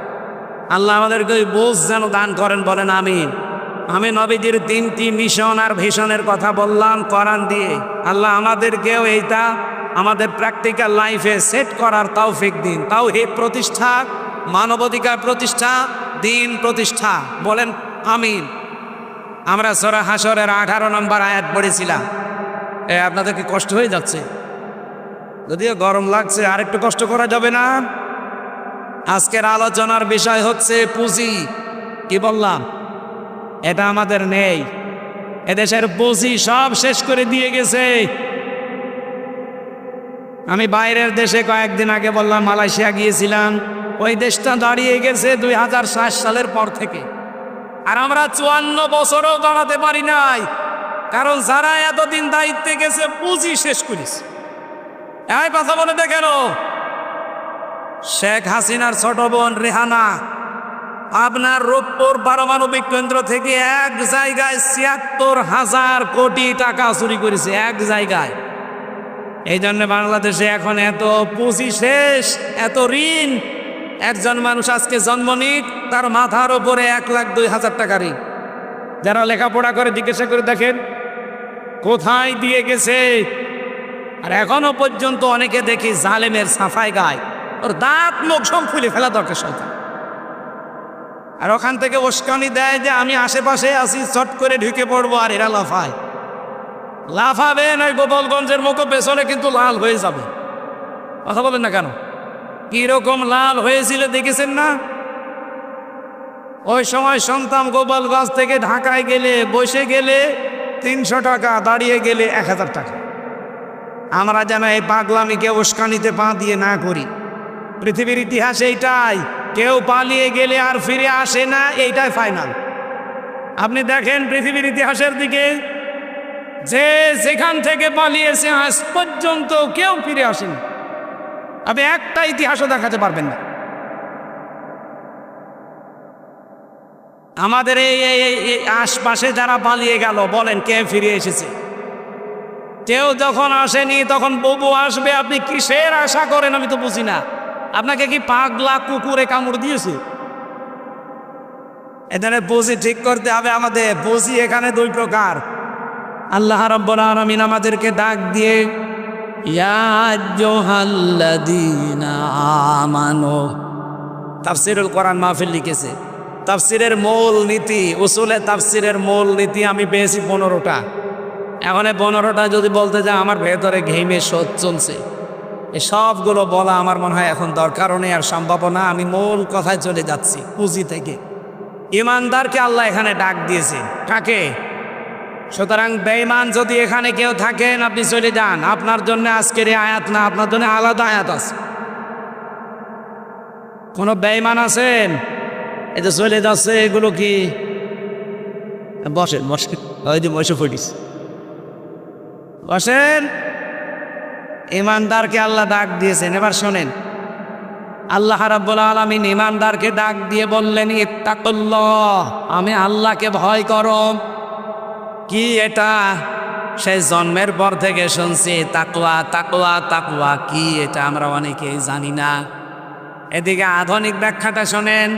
আল্লাহ আমাদেরকে ওই বোঝ যেন দান করেন, বলেন আমিন। আমি নবীজির 3টি মিশন আর ভিশনের কথা বললাম কোরআন দিয়ে। আল্লাহ আমাদেরকেও এইটা আমাদের প্র্যাকটিক্যাল লাইফে সেট করার তৌফিক দিন। তাওহীদ প্রতিষ্ঠা, মানবাধিকার প্রতিষ্ঠা, দিন প্রতিষ্ঠা, বলেন আমিন। আমরা সূরা হাশরের 18 নম্বর আয়াত পড়েছিলাম। আপনাদের কি কষ্ট হয়ে যাচ্ছে? যদিও গরম লাগছে, আর একটু কষ্ট করা যাবে না? আজকের আলোচনার বিষয় হচ্ছে পুঁজি। কি বললাম? এটা আমাদের নেই। এদেশের পুঁজি সব শেষ করে দিয়ে গেছে। আমি বাইরের দেশে কয়েকদিন আগে বললাম মালয়েশিয়া গিয়েছিলাম, ওই দেশটা দাঁড়িয়ে গেছে 2060 সালের পর থেকে। আর আমরা 54 বছরও দাঁড়াতে পারি নাই, কারণ যারা এতদিন দায়িত্বে গেছে পুঁজি শেষ করেছে। এই কথা বলে দেখেন, শেখ হাসিনার ছোট বোন রেহানা আপনার রূপপুর পারমাণবিক কেন্দ্র থেকে এক জায়গায় ৭৬,০০০ কোটি টাকা চুরি করেছে, এক জায়গায়। এই জন্য বাংলাদেশে এখন এত পুঁজি শেষ, এত ঋণ। একজন মানুষ আজকে জন্ম নিক, তার মাথার উপরে ১,০২,০০০ টাকা ঋণ। যারা লেখাপড়া করে জিজ্ঞাসা করে দেখেন কোথায় দিয়ে গেছে। আর এখনো পর্যন্ত অনেকে দেখি জালেমের সাফাই গায়, ওর দাঁত মুখ সব ফুলে ফেলা দরকার শয়তান। আর ওখান থেকে উস্কানি দেয় যে আমি আশেপাশে আছি, চট করে ঢুকে পড়বো, আর এরা লাফায়। লাফাবে না, গোপালগঞ্জের মতো পেছনে কিন্তু লাল হয়ে যাবে। কথা বলেন না কেন? কিরকম লাল হয়েছিল দেখেছেন না? ওই সময় শুনতাম গোপালগঞ্জ থেকে ঢাকায় গেলে, বসে গেলে 300 টাকা, দাঁড়িয়ে গেলে 1000 টাকা। আমরা যেন এই পাগলামিকে উস্কানিতে পা দিয়ে না করি। পৃথিবীর ইতিহাস এইটাই, কেউ পালিয়ে গেলে আর ফিরে আসে না, এইটাই ফাইনাল। আপনি দেখেন পৃথিবীর ইতিহাসের দিকে, যে যেখান থেকে পালিয়েছে আজ পর্যন্ত কেউ ফিরে আসেনি। আপনি একটা ইতিহাসও দেখাতে পারবেন না। আমাদের এই আশপাশে যারা পালিয়ে গেল, বলেন কে ফিরে এসেছে? কেউ যখন আসেনি, তখন ববু আসবে। আপনি কিসের আশা করেন আমি তো বুঝি না। আপনাকে কি পাগলা কুকুরে কামড় দিয়েছে? এখানে পুঁজি ঠিক করতে হবে আমাদের। পুঁজি এখানে 2 প্রকার। আল্লাহ রাব্বুল আলামিন আমাদেরকে ডাক দিয়ে ইয়া আইয়ুহাল্লাযীনা আমানু, তাফসীরুল কোরআন মাহফিল লিখেছে। তাফসীরের মূল নীতি, উসুলে তাফসীরের মূল নীতি আমি পেয়েছি 15টা। এখন 15টা যদি বলতে যাই, আমার ভেতরে ঘেমে শোধ চলছে। এই সবগুলো বলা আমার মনে হয় এখন দরকারও নেই, আর সম্ভাবনা। আমি মূল কথায় চলে যাচ্ছি। পুঁজি থেকে ইমানদারকে আল্লাহ এখানে ডাক দিয়েছে। কাকে? সুতরাং বেঈমান যদি এখানে কেউ থাকেন, আপনি চলে যান। আপনার জন্য আজকের এই আয়াত না, আপনার জন্য আলাদা আয়াত আছে। কোনো বেঈমান আছেন? এই যে চলে যাচ্ছে, এগুলো কি? বসেন বসেন, ওই যে বসে পড়িস, বসেন। ইমানদারকে আল্লাহ ডাক দিয়েছেন। এবার শোনেন, আল্লাহ রাব্বুল আলামিন ঈমানদারকে ডাক দিয়ে বললেন, ইত্তাকুল্লাহ, আমি আল্লাহকে ভয় করো। কি এটা? সেই জন্মের পর থেকে শুনছি তাকওয়া তাকওয়া তাকওয়া। কি এটা আমরা অনেকেই জানি না। এদিকে আধুনিক ব্যাখ্যাটা শোনেন।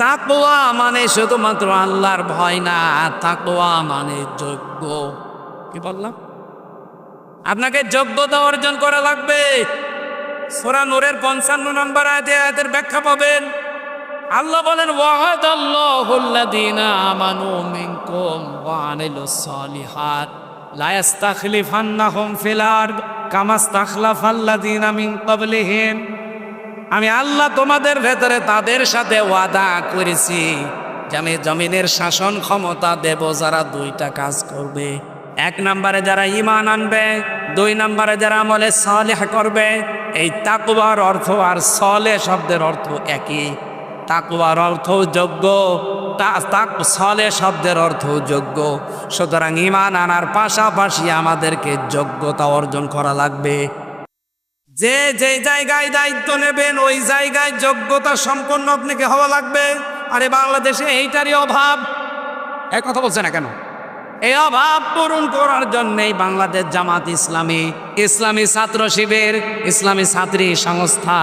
তাকওয়া মানে শুধুমাত্র আল্লাহর ভয় না, তাকওয়া মানে যোগ্য। কি বললাম? আপনাকে যোগ্যতা অর্জন করা লাগবে। সূরা নূরের 55 নম্বর আয়াতের ব্যাখ্যা পাবেন। আল্লাহ বলেন, ওয়া'দাল্লাহুল্লাযীনা আমানু মিনকুম ওয়া আমিলুস সালিহাত লা ইস্তাখলিফান্নাহুম ফিল আরদ কামা ইস্তাখলাফাল্লাযীনা মিন ক্বাবলিহিম। আমি আল্লাহ তোমাদের ভেতরে তাদের সাথে ওয়াদা করেছি যে আমি জমিনের শাসন ক্ষমতা দেব যারা দুইটা কাজ করবে। এক নম্বরে যারা ঈমান আনবে, দুই নম্বরে যারা আমলে সালেহ করবে। এই তাকওয়ার অর্থ আর সালেহ শব্দের অর্থ একই। তাকওয়ার অর্থ যোগ্য, সালেহ শব্দের অর্থ যোগ্য। সুতরাং ঈমান আনার পাশাপাশি আমাদেরকে যোগ্যতা অর্জন করা লাগবে। যে যে জায়গায় দায়িত্ব নেবেন ওই জায়গায় যোগ্যতা সম্পন্ন আপনাকে হওয়া লাগবে। আরে বাংলাদেশে এইটারই অভাব। এক কথা বলছে না কেন? এই অভাব পূরণ করার জন্যই বাংলাদেশ জামাত ইসলামী, ইসলামী ছাত্র শিবির, ইসলামী ছাত্রী সংস্থা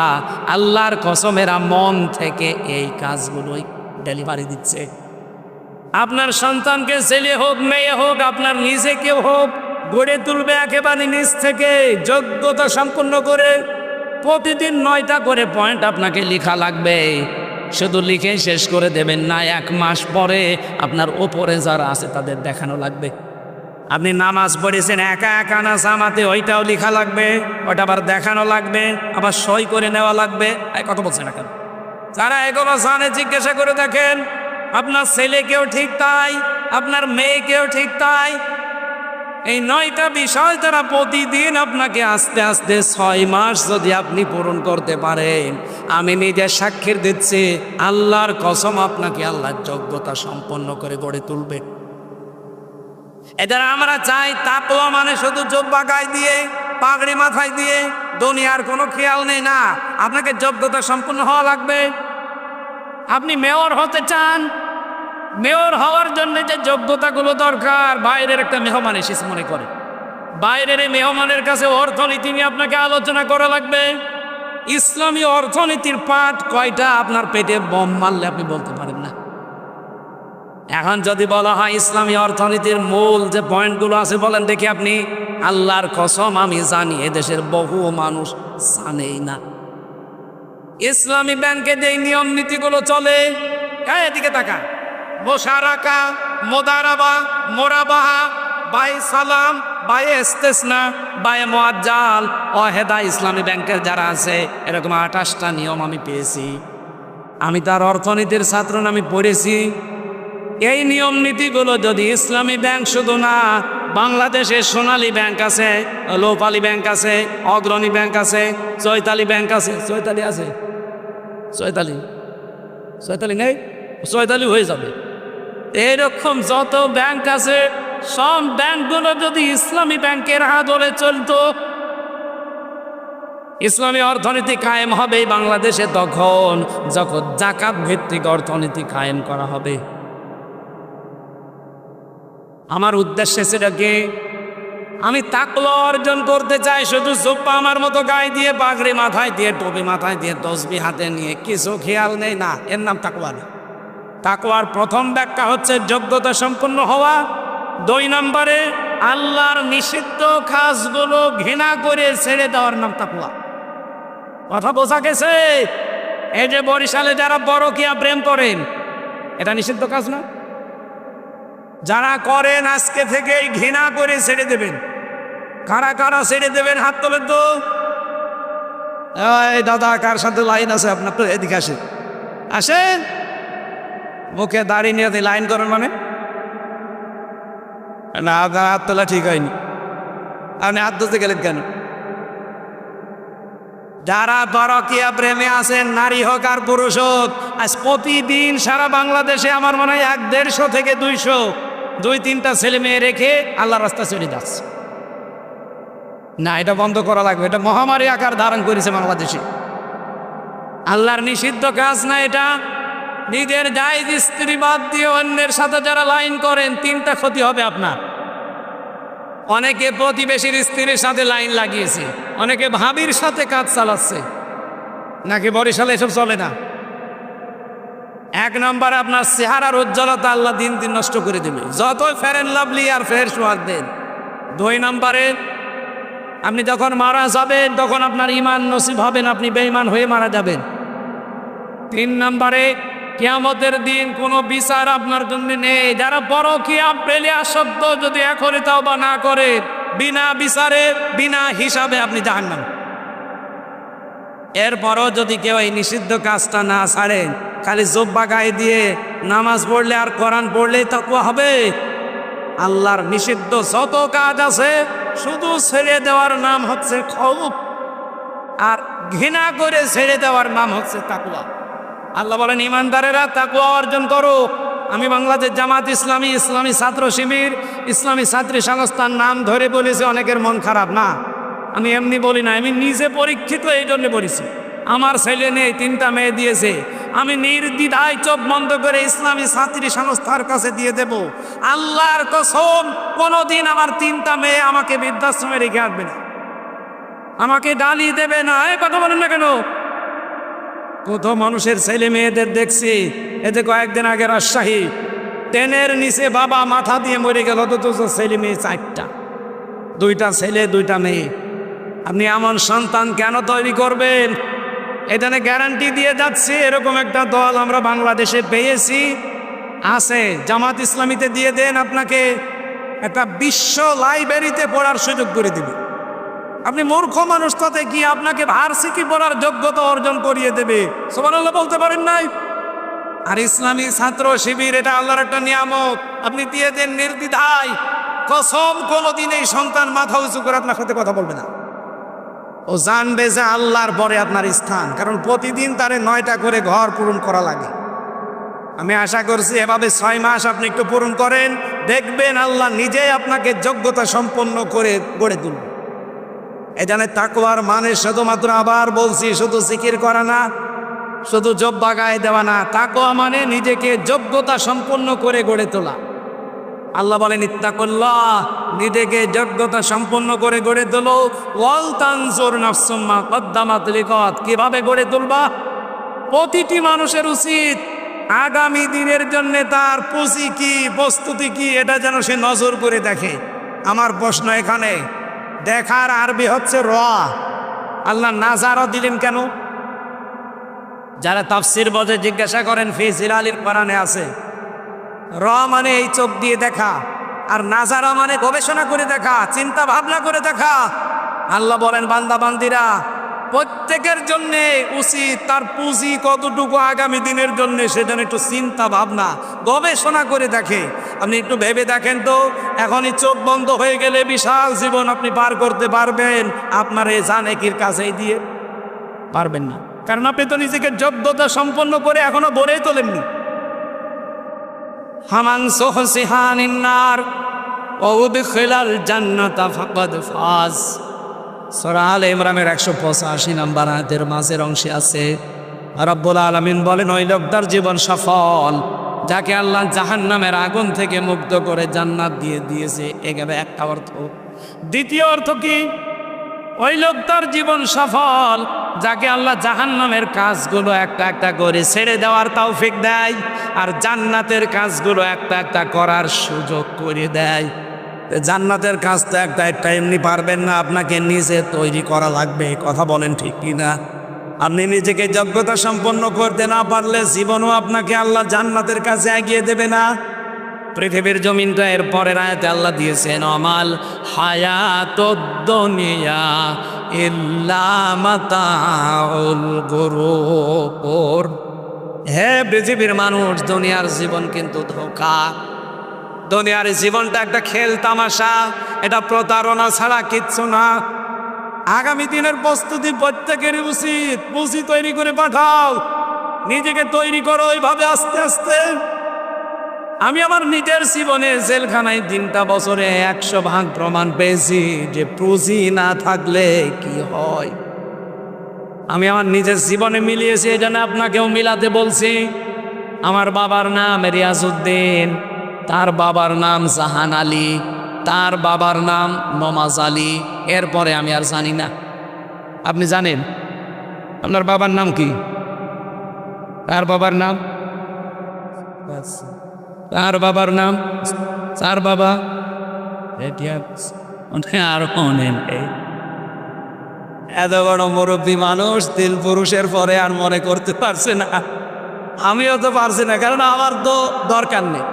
আল্লাহর কসমেরা মন থেকে এই কাজগুলোই ডেলিভারি দিচ্ছে। আপনার সন্তানকে ছেলে হোক মেয়ে হোক, আপনার নিজেকেও হোক, গড়ে তুলবে একেবারে নিজ থেকে যোগ্যতা সম্পন্ন করে। প্রতিদিন 9টা করে পয়েন্ট আপনাকে লেখা লাগবে। শুধু লিখে শেষ করে দেবেন না, 1 মাস পরে আপনার ওপরে যারা আছে তাদের দেখানো লাগবে। আপনি নামাজ পড়েছেন একা একা না জামাতে, ওইটাও লেখা লাগবে, ওটা আবার দেখানো লাগবে, আবার সই করে নেওয়া লাগবে। এই কথা বলছেন না কেন? যারা এগুলো জানে জিজ্ঞাসা করে দেখেন। আপনার ছেলেকেও ঠিক তাই, আপনার মেয়েকেও ঠিক তাই। এই 9টা বিষয় তারা প্রতিদিন আপনাকে আস্তে আস্তে 6 মাস যদি আপনি পূরণ করতে পারেন, আমি নিজে সাক্ষী দিচ্ছি, আল্লাহর কসম আপনাকে আল্লাহর যোগ্যতা সম্পন্ন করে গড়ে তুলবে। এদের আমরা চাই তাকওয়া মানে শুধু জুব্বা গায়ে দিয়ে, পাগড়ি মাথায় দিয়ে দুনিয়ার কোনো খেয়াল নেই না। আপনাকে যোগ্যতা সম্পন্ন হওয়া লাগবে। আপনি মেয়র হতে চান, মেয়র হওয়ার জন্য যে যোগ্যতাগুলো দরকার, বাইরের একটা মেহমান এসেছে মনে করে, বাইরের এই মেহমানের কাছে অর্থনীতি নিয়ে আপনাকে আলোচনা করা লাগবে। ইসলামী অর্থনীতির পাঠ কয়টা আপনার পেটে বম মারলে আপনি বলতে পারেন না। এখন যদি বলা হয় ইসলামী অর্থনীতির মূল যে পয়েন্টগুলো আছে বলেন দেখি আপনি, আল্লাহর কসম আমি জানি এদেশের বহু মানুষ জানেই না। ইসলামী ব্যাংকে যে নিয়ম নীতিগুলো চলে, এদিকে তাকা, মোশারাকা, মোদারাবা, মোরাবাহা, বাই সালাম, বাই ইস্তেসনা, বাই মুআজ্জাল, ওয়াহেদা, ইসলামী ব্যাংকের যারা আছে এরকম 28টা নিয়ম আমি পেয়েছি। আমি তার অর্থনীতির ছাত্র না, আমি পড়েছি। এই নিয়ম নীতিগুলো যদি ইসলামী ব্যাংক শুধু না, বাংলাদেশে সোনালী ব্যাংক আছে, লোপালী ব্যাংক আছে, অগ্রণী ব্যাংক আছে, চৈতালি ব্যাংক আছে। চৈতালি আছে? চৈতালি নেই? চৈতালি হয়ে যাবে। এরকম যত ব্যাংক আছে সব ব্যাংকগুলো যদি ইসলামী ব্যাংকের আদলে চলতো, ইসলামী অর্থনীতি কায়েম হবে বাংলাদেশে তখন যখন যাকাত ভিত্তিক অর্থনীতি কায়েম করা হবে। আমার উদ্দেশ্য সেটা কি? আমি তাকওয়া অর্জন করতে চাই। শুধু জুব্বা আমার মতো গায়ে দিয়ে, পাগড়ি মাথায় দিয়ে, টুপি মাথায় দিয়ে, তসবিহ হাতে নিয়ে কিছু খেয়াল নেই না, এর নাম তাকওয়া না। তাকওয়ার প্রথম ব্যাখ্যা হচ্ছে যোগ্যতা সম্পন্ন হওয়া। 2 নম্বরে আল্লাহর নিষিদ্ধ কাজগুলো ঘৃণা করে ছেড়ে দেওয়ার নাম তাকওয়া। কথা বোঝা গেছে? এই যে বরিশালে যারা পরকীয়া প্রেম করেন, এটা নিষিদ্ধ কাজ না? যারা করেন আজকে থেকেই ঘৃণা করে ছেড়ে দেবেন। কারা কারা ছেড়ে দেবেন হাত তোলেন তো। এই দাদা, কার সাথে লাইন আছে আপনার? তো এদিকে আসেন, আসেন। মুখে দাঁড়িয়ে নিয়ে লাইন করেন মানে না? আপনার হাত তোলা ঠিক হয়নি। আপনি হাত ধরতে গেলেন কেন? যারা পরকীয়া প্রেমে আছেন, নারী হোক আর পুরুষ হোক, আজ প্রতিদিন সারা বাংলাদেশে আমার মনে হয় 150 থেকে 200 2-3টা ছেলে মেয়ে রেখে আল্লাহ রাস্তা চলে যাচ্ছে। না, এটা বন্ধ করা লাগবে। এটা মহামারী আকার ধারণ করেছে বাংলাদেশে। আল্লাহর নিষিদ্ধ কাজ না এটা। নিজের জায়েজ স্ত্রী বাদ দিয়ে অন্যের সাথে যারা লাইন করেন, তিনটা ক্ষতি হবে আপনার। অনেকে প্রতিবেশীর স্ত্রীর সাথে লাইন লাগিয়েছে, অনেকে ভাবির সাথে কাজ চালাচ্ছে। নাকি বরিশালে এসব চলে না? এক নম্বর, আপনার চেহারার উজ্জ্বলতা আল্লাহ দিন দিন নষ্ট করে দেবে, যতই ফেয়ার অ্যান্ড লাভলি আর ফ্রেশ ওয়াশ দেন। 2 নম্বরে, আপনি যখন মারা যাবেন তখন আপনার ইমান নসিব হবেন, আপনি বেঈমান হয়ে মারা যাবেন। 3 নম্বরে, কিয়ামতের দিন কোনো বিচার আপনার জন্য নেই। যারা পরকীয়া প্রেমে আসক্ত যদি এখনই তওবা না করে, বিনা বিচারে বিনা হিসাবে আপনি জাহান্নামে। এরপরও যদি কেউ এই নিষিদ্ধ কাজটা না ছাড়ে, খালি জুব্বা গায়ে দিয়ে নামাজ পড়লে আর কোরআন পড়লেই তাকওয়া হবে, আল্লাহর নিষিদ্ধ যত কাজ আছে শুধু ছেড়ে দেওয়ার নাম হচ্ছে খৌফ, আর ঘৃণা করে ছেড়ে দেওয়ার নাম হচ্ছে তাকওয়া। আল্লাহ বলেন, ইমানদারেরা তাকওয়া অর্জন করো। আমি বাংলাদেশ জামাত ইসলামী, ইসলামী ছাত্র শিবির, ইসলামী ছাত্রী সংস্থার নাম ধরে বলেছি, অনেকের মন খারাপ না। আমি এমনি বলি না, আমি নিজে পরীক্ষিত, এই জন্য বলেছি। আমার ছেলে নেই, 3টা মেয়ে দিয়েছে, আমি নির্দ্বিধায় চোখ বন্ধ করে ইসলামী ছাত্রী সংস্থার কাছে দিয়ে দেব। আল্লাহর কসম, কোনোদিন আমার 3টা মেয়ে আমাকে বৃদ্ধাশ্রমে রেখে আসবে না, আমাকে ডালি দেবে না। এই কথা বলেন না কেন? কত মানুষের ছেলে মেয়েদের দেখছি। এতে কয়েকদিন আগে রাজশাহী, ট্রেনের নিচে বাবা মাথা দিয়ে মরে গেল, অথচ ছেলে মেয়ে 4টা, 2টা ছেলে 2টা মেয়ে। আপনি এমন সন্তান কেন তৈরি করবেন? এখানে গ্যারান্টি দিয়ে যাচ্ছি, এরকম একটা দল আমরা বাংলাদেশে পেয়েছি, আছে। জামাত ইসলামীতে দিয়ে দেন, আপনাকে একটা বিশ্ব লাইব্রেরিতে পড়ার সুযোগ করে দিবে। আপনি মূর্খ মানুষ, তাতে কি আপনাকে ভার্সিটি পড়ার যোগ্যতা অর্জন করিয়ে দেবে। সুবহানাল্লাহ বলতে পারেন নাই? আর ইসলামী ছাত্র শিবির, এটা আল্লাহর একটা নিয়ামত, আপনি দিয়ে দেন নির্দ্বিধায়। কসম, কোনোদিন এই সন্তান মাথা উঁচু করে আপনার সাথে কথা বলবে না। ও জানবে যে আল্লাহর পরে আপনার স্থান, কারণ প্রতিদিন তারে 9টা করে ঘর পূরণ করা লাগে। আমি আশা করছি এভাবে 6 মাস আপনি একটু পূরণ করেন, দেখবেন আল্লাহ নিজেই আপনাকে যোগ্যতা সম্পন্ন করে গড়ে তুলবে। এখানে তাকওয়ার মানে শুধুমাত্র, আবার বলছি, শুধু জিকির করা না, শুধু জব্বা গায়ে দেওয়া না। তাকওয়া মানে নিজেকে যোগ্যতা সম্পন্ন করে গড়ে তোলা। আল্লাহ বলেন, ইত্তাকুল্লাহ, নিজেকে যোগ্যতা সম্পন্ন করে গড়ে তোলো। ওয়াল তানজুর নাফসুম মা কদ্দামাত লিগাদ, কিভাবে গড়ে তুলবা? প্রতিটি মানুষের উচিত আগামী দিনের জন্য তার পুঁজি কি, প্রস্তুতি কি, এটা যেন সে নজর করে দেখে। আমার প্রশ্ন এখানে, দেখার আরবি হচ্ছে র। আল্লাহ নাজারও দিলেন কেন? যারা তাফসীর বোঝে জিজ্ঞাসা করেন, ফি জিলালিল কোরআনে আছে। র মানে এই চোখ দিয়ে দেখা, আর নাজারা মানে গবেষণা করে দেখা, চিন্তা ভাবনা করে দেখা। আল্লাহ বলেন, বান্দা বান্দিরা, প্রত্যেকের জন্য উচিত তার পুঁজি কতটুকু আগামী দিনের জন্য, সেজন্য একটু চিন্তা ভাবনা গবেষণা করে দেখে। আপনি একটু ভেবে দেখেন তো, এখনই চোখ বন্ধ হয়ে গেলে বিশাল জীবন আপনি পার করতে পারবেন আপনার এই জানেকির কাছেই দিয়ে? পারবেন না, কারণ আপনি তো নিজেকে যোগ্যতা সম্পন্ন করে এখনো গড়েই তোলেননি। হামান সুহসিহানিন নার ওয়া উদখিলাল জান্নাতা ফাকাদ ফাজ। সূরা আলে ইমরানের 185 নম্বর আয়াতের মাঝের অংশে আছে, রব্বুল আলামিন বলেন, ওই লোকটার জীবন সফল যাকে আল্লাহ জাহান্নামের আগুন থেকে মুক্ত করে জান্নাত দিয়ে দিয়েছে। এখানে একটা অর্থ। দ্বিতীয় অর্থ কি? ওই লোকটার জীবন সফল যাকে আল্লাহ জাহান্নামের কাজগুলো একটা একটা করে ছেড়ে দেওয়ার তৌফিক দেয়, আর জান্নাতের কাজগুলো একটা একটা করার সুযোগ করে দেয়। জান্নাতের কাজ তো একটা একটা এমনি পারবেন না, আপনাকে নিজে তৈরি করা লাগবে। কথা বলেন ঠিক কিনা? আপনি নিজেকে যোগ্যতা সম্পন্ন করতে না পারলে জীবনও আপনাকে আল্লাহ জান্নাতের কাছে এগিয়ে দেবে না। পৃথিবীর জমিনটা এর পরের আয়াতে আল্লাহ দিয়েছেন, আমাল হায়াতুদ দুনিয়া ইল্লা মাতাউল গুরুর। হে পৃথিবীর মানুষ, দুনিয়ার জীবন কিন্তু ধোঁকা। দুনিয়ার জীবনটা একটা খেল তামাশা, এটা প্রতারণা ছাড়া কিচ্ছু না। আগামী দিনের প্রস্তুতি প্রত্যেকেরই উচিত। পুঁজি তৈরি করে পাঠাও, নিজেকে তৈরি করো এইভাবে আস্তে আস্তে। আমি আমার নিজের জীবনে জেলখানায় 3টা বছরে 100% প্রমাণ পেয়েছি যে পুঁজি না থাকলে কি হয়। আমি আমার নিজের জীবনে মিলিয়েছি, এই জন্য আপনাকেও মিলাতে বলছি। আমার বাবার নাম রিয়াজউদ্দিন, তার বাবার নাম জাহান আলী, তার বাবার নাম নমাজ আলী, এরপরে আমি আর জানি না। আপনি জানেন আপনার বাবার নাম কি? তার বাবার নাম, তার বাবার নাম, তার বাবা আর এত বড় মুরব্বী মানুষ তিল পুরুষের পরে আর মনে করতে পারছে না। আমিও তো পারছি না, কারণ আমার তো দরকার নেই।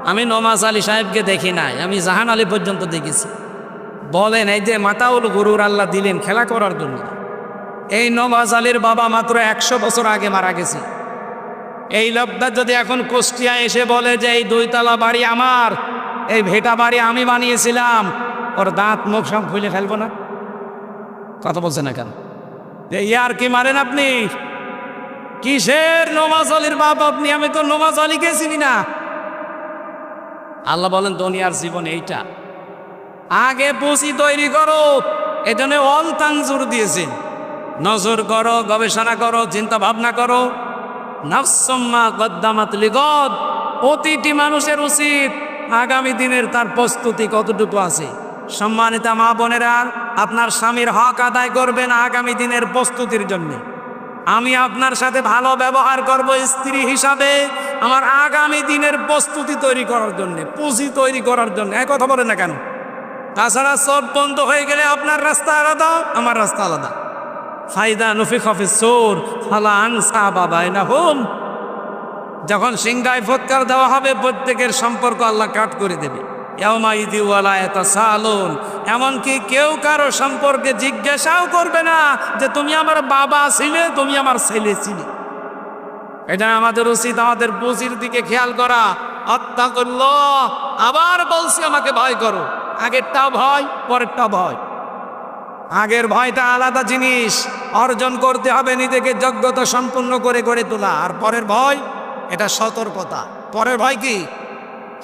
আমি নমাজ আলী সাহেবকে দেখি নাই, আমি জাহান আলী পর্যন্ত দেখেছি। বলেন এই যে মাতাউল গুরুর আল্লাহ দিলেন খেলা করার জন্য, এই নমাজ আলীর বাবা মাত্র 100 বছর আগে মারা গেছে। এই লোকটা যদি এখন কুষ্টিয়া এসে বলে যে এই 2 তলা বাড়ি আমার, এই ভেটা বাড়ি আমি বানিয়েছিলাম, ওর দাঁত মুখ সব খুলে ফেলবো না? কথা বলছে না কেন? ইয়ার কি মারেন আপনি? কিসের নমাজ আলীর বাপ আপনি? আমি তো নমাজ আলীকে চিনি না। আল্লাহ বলেন দুনিয়ার জীবন এইটা, আগে পুঁজি তৈরি করো। এজন্য অলতানজুর দিয়েছেন, নজর করো, গবেষণা করো, চিন্তা ভাবনা করো। নাফসম্মা কদ্দামাত লিগদ, প্রতিটি মানুষের উচিত আগামী দিনের তার প্রস্তুতি কতটুকু আছে। সম্মানিতা মা বোনেরা, আপনার স্বামীর হক আদায় করবেন আগামী দিনের প্রস্তুতির জন্য। আমি আপনার সাথে ভালো ব্যবহার করব স্ত্রী হিসাবে আমার আগামী দিনের প্রস্তুতি তৈরি করার জন্য, পুঁজি তৈরি করার জন্য। এক কথা বলে না কেন? তাছাড়া সব বন্ধ হয়ে গেলে আপনার রাস্তা আলাদা, আমার রাস্তা আলাদা। ফাইদা নফিখা ফিস-সূর ফালা আনসাবা বাইনাহুম, যখন সিংহায় ফৎকার দেওয়া হবে প্রত্যেকের সম্পর্ক আল্লাহ কাট করে দেবে। ইয়াউমাইযি ওয়ালা ইয়াতাসালুন, এমনকি কেউ কারো সম্পর্কে জিজ্ঞাসাও করবে না যে তুমি আমার বাবা ছিলে, তুমি আমার ছেলে ছিলে। এটা আমাদের উচিত আমাদের পুঁজির দিকে খেয়াল করা। আত্তাকুল্লাহ, আবার বলছি আমাকে ভয় করো। আগেরটা ভয়, পরেরটা ভয়। আগের ভয়টা আলাদা জিনিস, অর্জন করতে হবে নিজেকে যোগ্যতা সম্পূর্ণ করে গড়ে তোলা। আর পরের ভয় এটা সতর্কতা। পরের ভয় কি?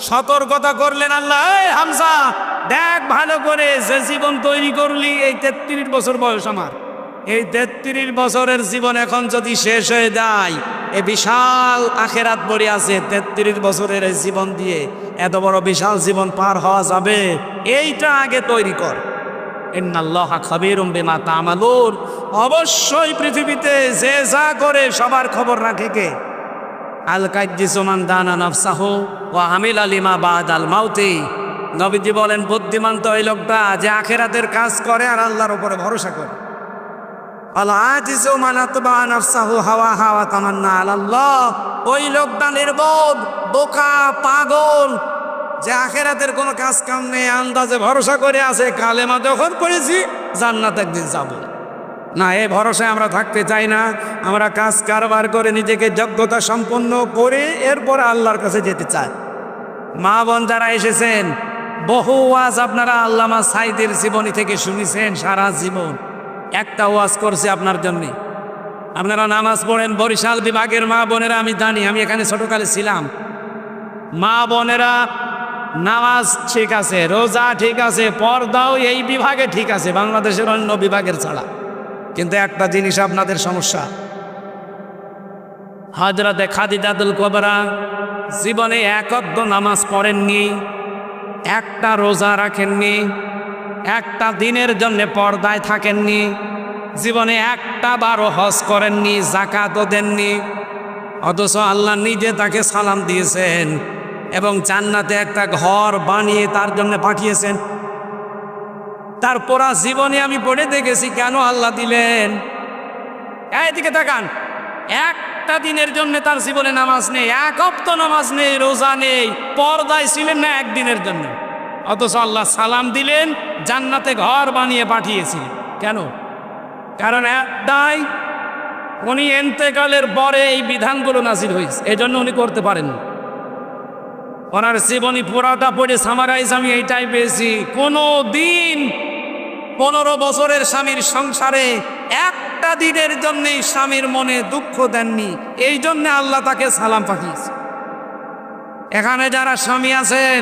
সতর্কতা করলেন আল্লাহ, এই হামজা দেখ ভালো করে, যে জীবন তৈরি করলি, এই 33 বছর বয়স আমার, এই 33 বছরের জীবন এখন যদি শেষ হয়ে যায়, এই বিশাল আখেরাত পড়ে আছে। 33 বছরের এই জীবন দিয়ে এত বড় বিশাল জীবন পার হওয়া যাবে? এইটা আগে তৈরি কর। ইন্নাল্লাহা খাবীরুম বিমা তা'মালুন, অবশ্যই পৃথিবীতে যে যা করে সবার খবর রাখে কে? আল কাইয়্যিসু মান দানা নাফসাহু ওয়া আমিলা লিমা বাদাল মাউতি। নবীজি বলেন বুদ্ধিমান তো ওই লোকটা যে আখিরাতের কাজ করে আর আল্লাহর উপরে ভরসা করে। আল আজিজু মান আতবা নাফসাহু হাওয়াহা ওয়া তামান্না আলাল্লাহ, ওই লোকটা নির্বোধ, বোকা, পাগল, যে আখিরাতের কোনো কাজ কাম নেই, আন্দাজে ভরসা করে আছে কালেমা যখন পড়েছি জান্নাত একদিন যাব না, এই ভরসায় আমরা থাকতে চাই না। আমরা কাজ কারবার করে নিজেকে যোগ্যতা সম্পন্ন করে এরপরে আল্লাহর কাছে যেতে চাই। মা বোন যারা এসেছেন, বহু ওয়াজ আপনারা আল্লামা সাইদের জীবনী থেকে শুনেছেন সারা জীবন। একটা ওয়াজ করছে আপনার জন্যে। আপনারা নামাজ পড়েন বরিশাল বিভাগের মা বোনেরা, আমি জানি, আমি এখানে ছোটকালে ছিলাম। মা বোনেরা নামাজ ঠিক আছে, রোজা ঠিক আছে, পর্দাও এই বিভাগে ঠিক আছে, বাংলাদেশের অন্য বিভাগের ছাড়া। কিন্তু একটা জিনিস আপনাদের সমস্যা, হযরতে খাদিজাতুল কুবরা জীবনে একদ্য নামাজ পড়েননি, একটা রোজা রাখেননি, একটা দিনের জন্য পর্দায় থাকেননি, জীবনে একটা বারও হজ করেননি, জাকাতও দেননি। অথচ আল্লাহ নিজে তাকে সালাম দিয়েছেন এবং জান্নাতে একটা ঘর বানিয়ে তার জন্য পাঠিয়েছেন। তার পুরা জীবনে আমি পড়ে দেখেছি কেন আল্লাহ দিলেন। এইদিকে তাকান, একটা দিনের জন্য তার জীবনে নামাজ নেই, এক ওয়াক্ত নামাজ নেই, রোজা নেই, পর্দায় ছিলেন না একদিনের জন্য। অথচ আল্লাহ সালাম দিলেন, জান্নাতে ঘর বানিয়ে পাঠিয়েছিলেন। কেন? কারণ একটাই, উনি ইন্তেকালের পরে এই বিধানগুলো নাযিল হয়েছে, এই জন্য উনি করতে পারেন। ওনার জীবনী পুরাটা পড়ে সামারাইজ আমি এইটাই পেয়েছি, কোনো দিন 15 বছরের স্বামীর সংসারে একটা দিনের জন্যই স্বামীর মনে দুঃখ দেননি, এই জন্যে আল্লাহ তাকে সালাম পাঠিয়েছে। এখানে যারা স্বামী আছেন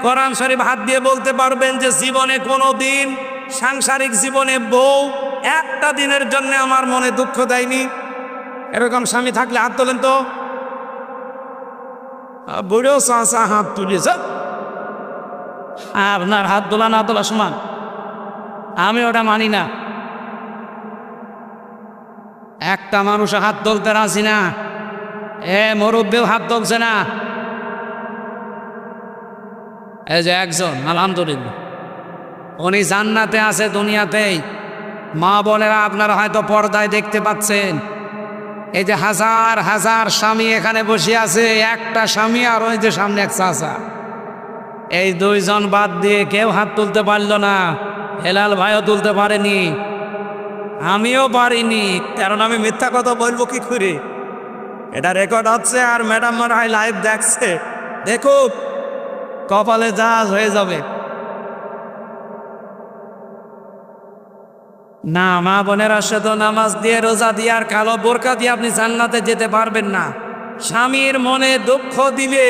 কোরআন শরীফ হাত দিয়ে বলতে পারবেন যে জীবনে কোনো দিন সাংসারিক জীবনে বউ একটা দিনের জন্য আমার মনে দুঃখ দেয়নি। এরকম স্বামী থাকলে হাত তোলেন তো। বুড়ো চাচা হাত তুলেছে, আপনার হাত তোলা না তোলা সমান, আমি ওটা মানি না। একটা মানুষ হাত তুলতে রাজি না, মুরব্বিও হাত তুলছে না। এই যে একজন আলহামদুলিল্লাহ উনি জান্নাতে আছে দুনিয়াতেই। মা বোনেরা আপনারা হয়তো পর্দায় দেখতে পাচ্ছেন, এই যে হাজার হাজার স্বামী এখানে বসে আছে, একটা স্বামী আর ওই যে সামনে এক চাচা, এই দুইজন বাদ দিয়ে কেউ হাত তুলতে পারলো না। হেলাল ভাইও তুলতে পারেনি, আমিও পারিনি, কারণ আমি মিথ্যা কথা বলবো কি করে। এটা রেকর্ড হচ্ছে আর ম্যাডাম মনে হয় লাইভ দেখছে, দেখো কপালে জাহাজ হয়ে যাবে। না, মা বোনেরা সাথে নামাজ দিয়ে রোজা দিয়ে আর কালো বোরকা দিয়ে আপনি জান্নাতে যেতে পারবেন না। স্বামীর মনে দুঃখ দিলে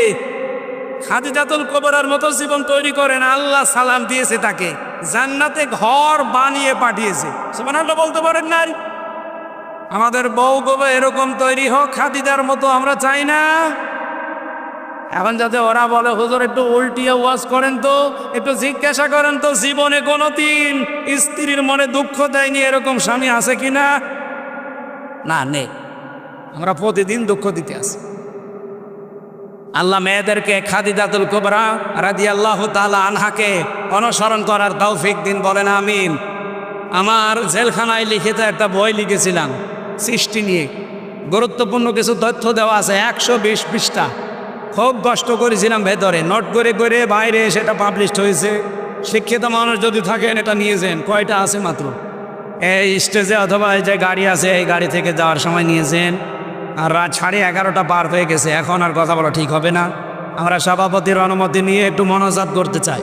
খাদিজাতুল কুবরার মতো জীবন তৈরি করেন। আল্লাহ সালাম দিয়েছে তাকে, জান্নাতে ঘর বানিয়ে পাঠিয়েছে। সুবহানাল্লাহ বলতে পারেন না? আমাদের বউ গো এরকম তৈরি হোক খাদিজার মতো, আমরা চাই না। এখন যাতে ওরা বলে হুজুর একটু উল্টিয়ে ওয়াজ করেন তো, একটু জিজ্ঞাসা করেন তো জীবনে কোনোদিন স্ত্রীর মনে দুঃখ দেয়নি এরকম স্বামী আছে কিনা? না, নেই। আমরা প্রতিদিন দুঃখ দিতে আসি। আল্লাহ মেয়েদেরকে খাদিজাতুল কুবরা রাদিয়াল্লাহু তাআলা আনহাকে অনুসরণ করার তৌফিক দিন, বলেন আমিন। আমার জেলখানায় লিখিত একটা বই লিখেছিলাম সৃষ্টি নিয়ে, গুরুত্বপূর্ণ কিছু তথ্য দেওয়া আছে, 120 পৃষ্ঠা। খুব কষ্ট করেছিলাম, ভেতরে নোট করে করে বাইরে সেটা পাবলিশড হয়েছে। শিক্ষিত মানুষ যদি থাকেন এটা নিয়ে যান, কয়টা আছে মাত্র এই স্টেজে অথবা এই যে গাড়ি আছে এই গাড়ি থেকে যাওয়ার সময় নিয়ে যান। আর রাত 11:30 পার হয়ে গেছে, এখন আর কথা বলা ঠিক হবে না। আমরা সভাপতির অনুমতি নিয়ে একটু মনোজাত করতে চাই।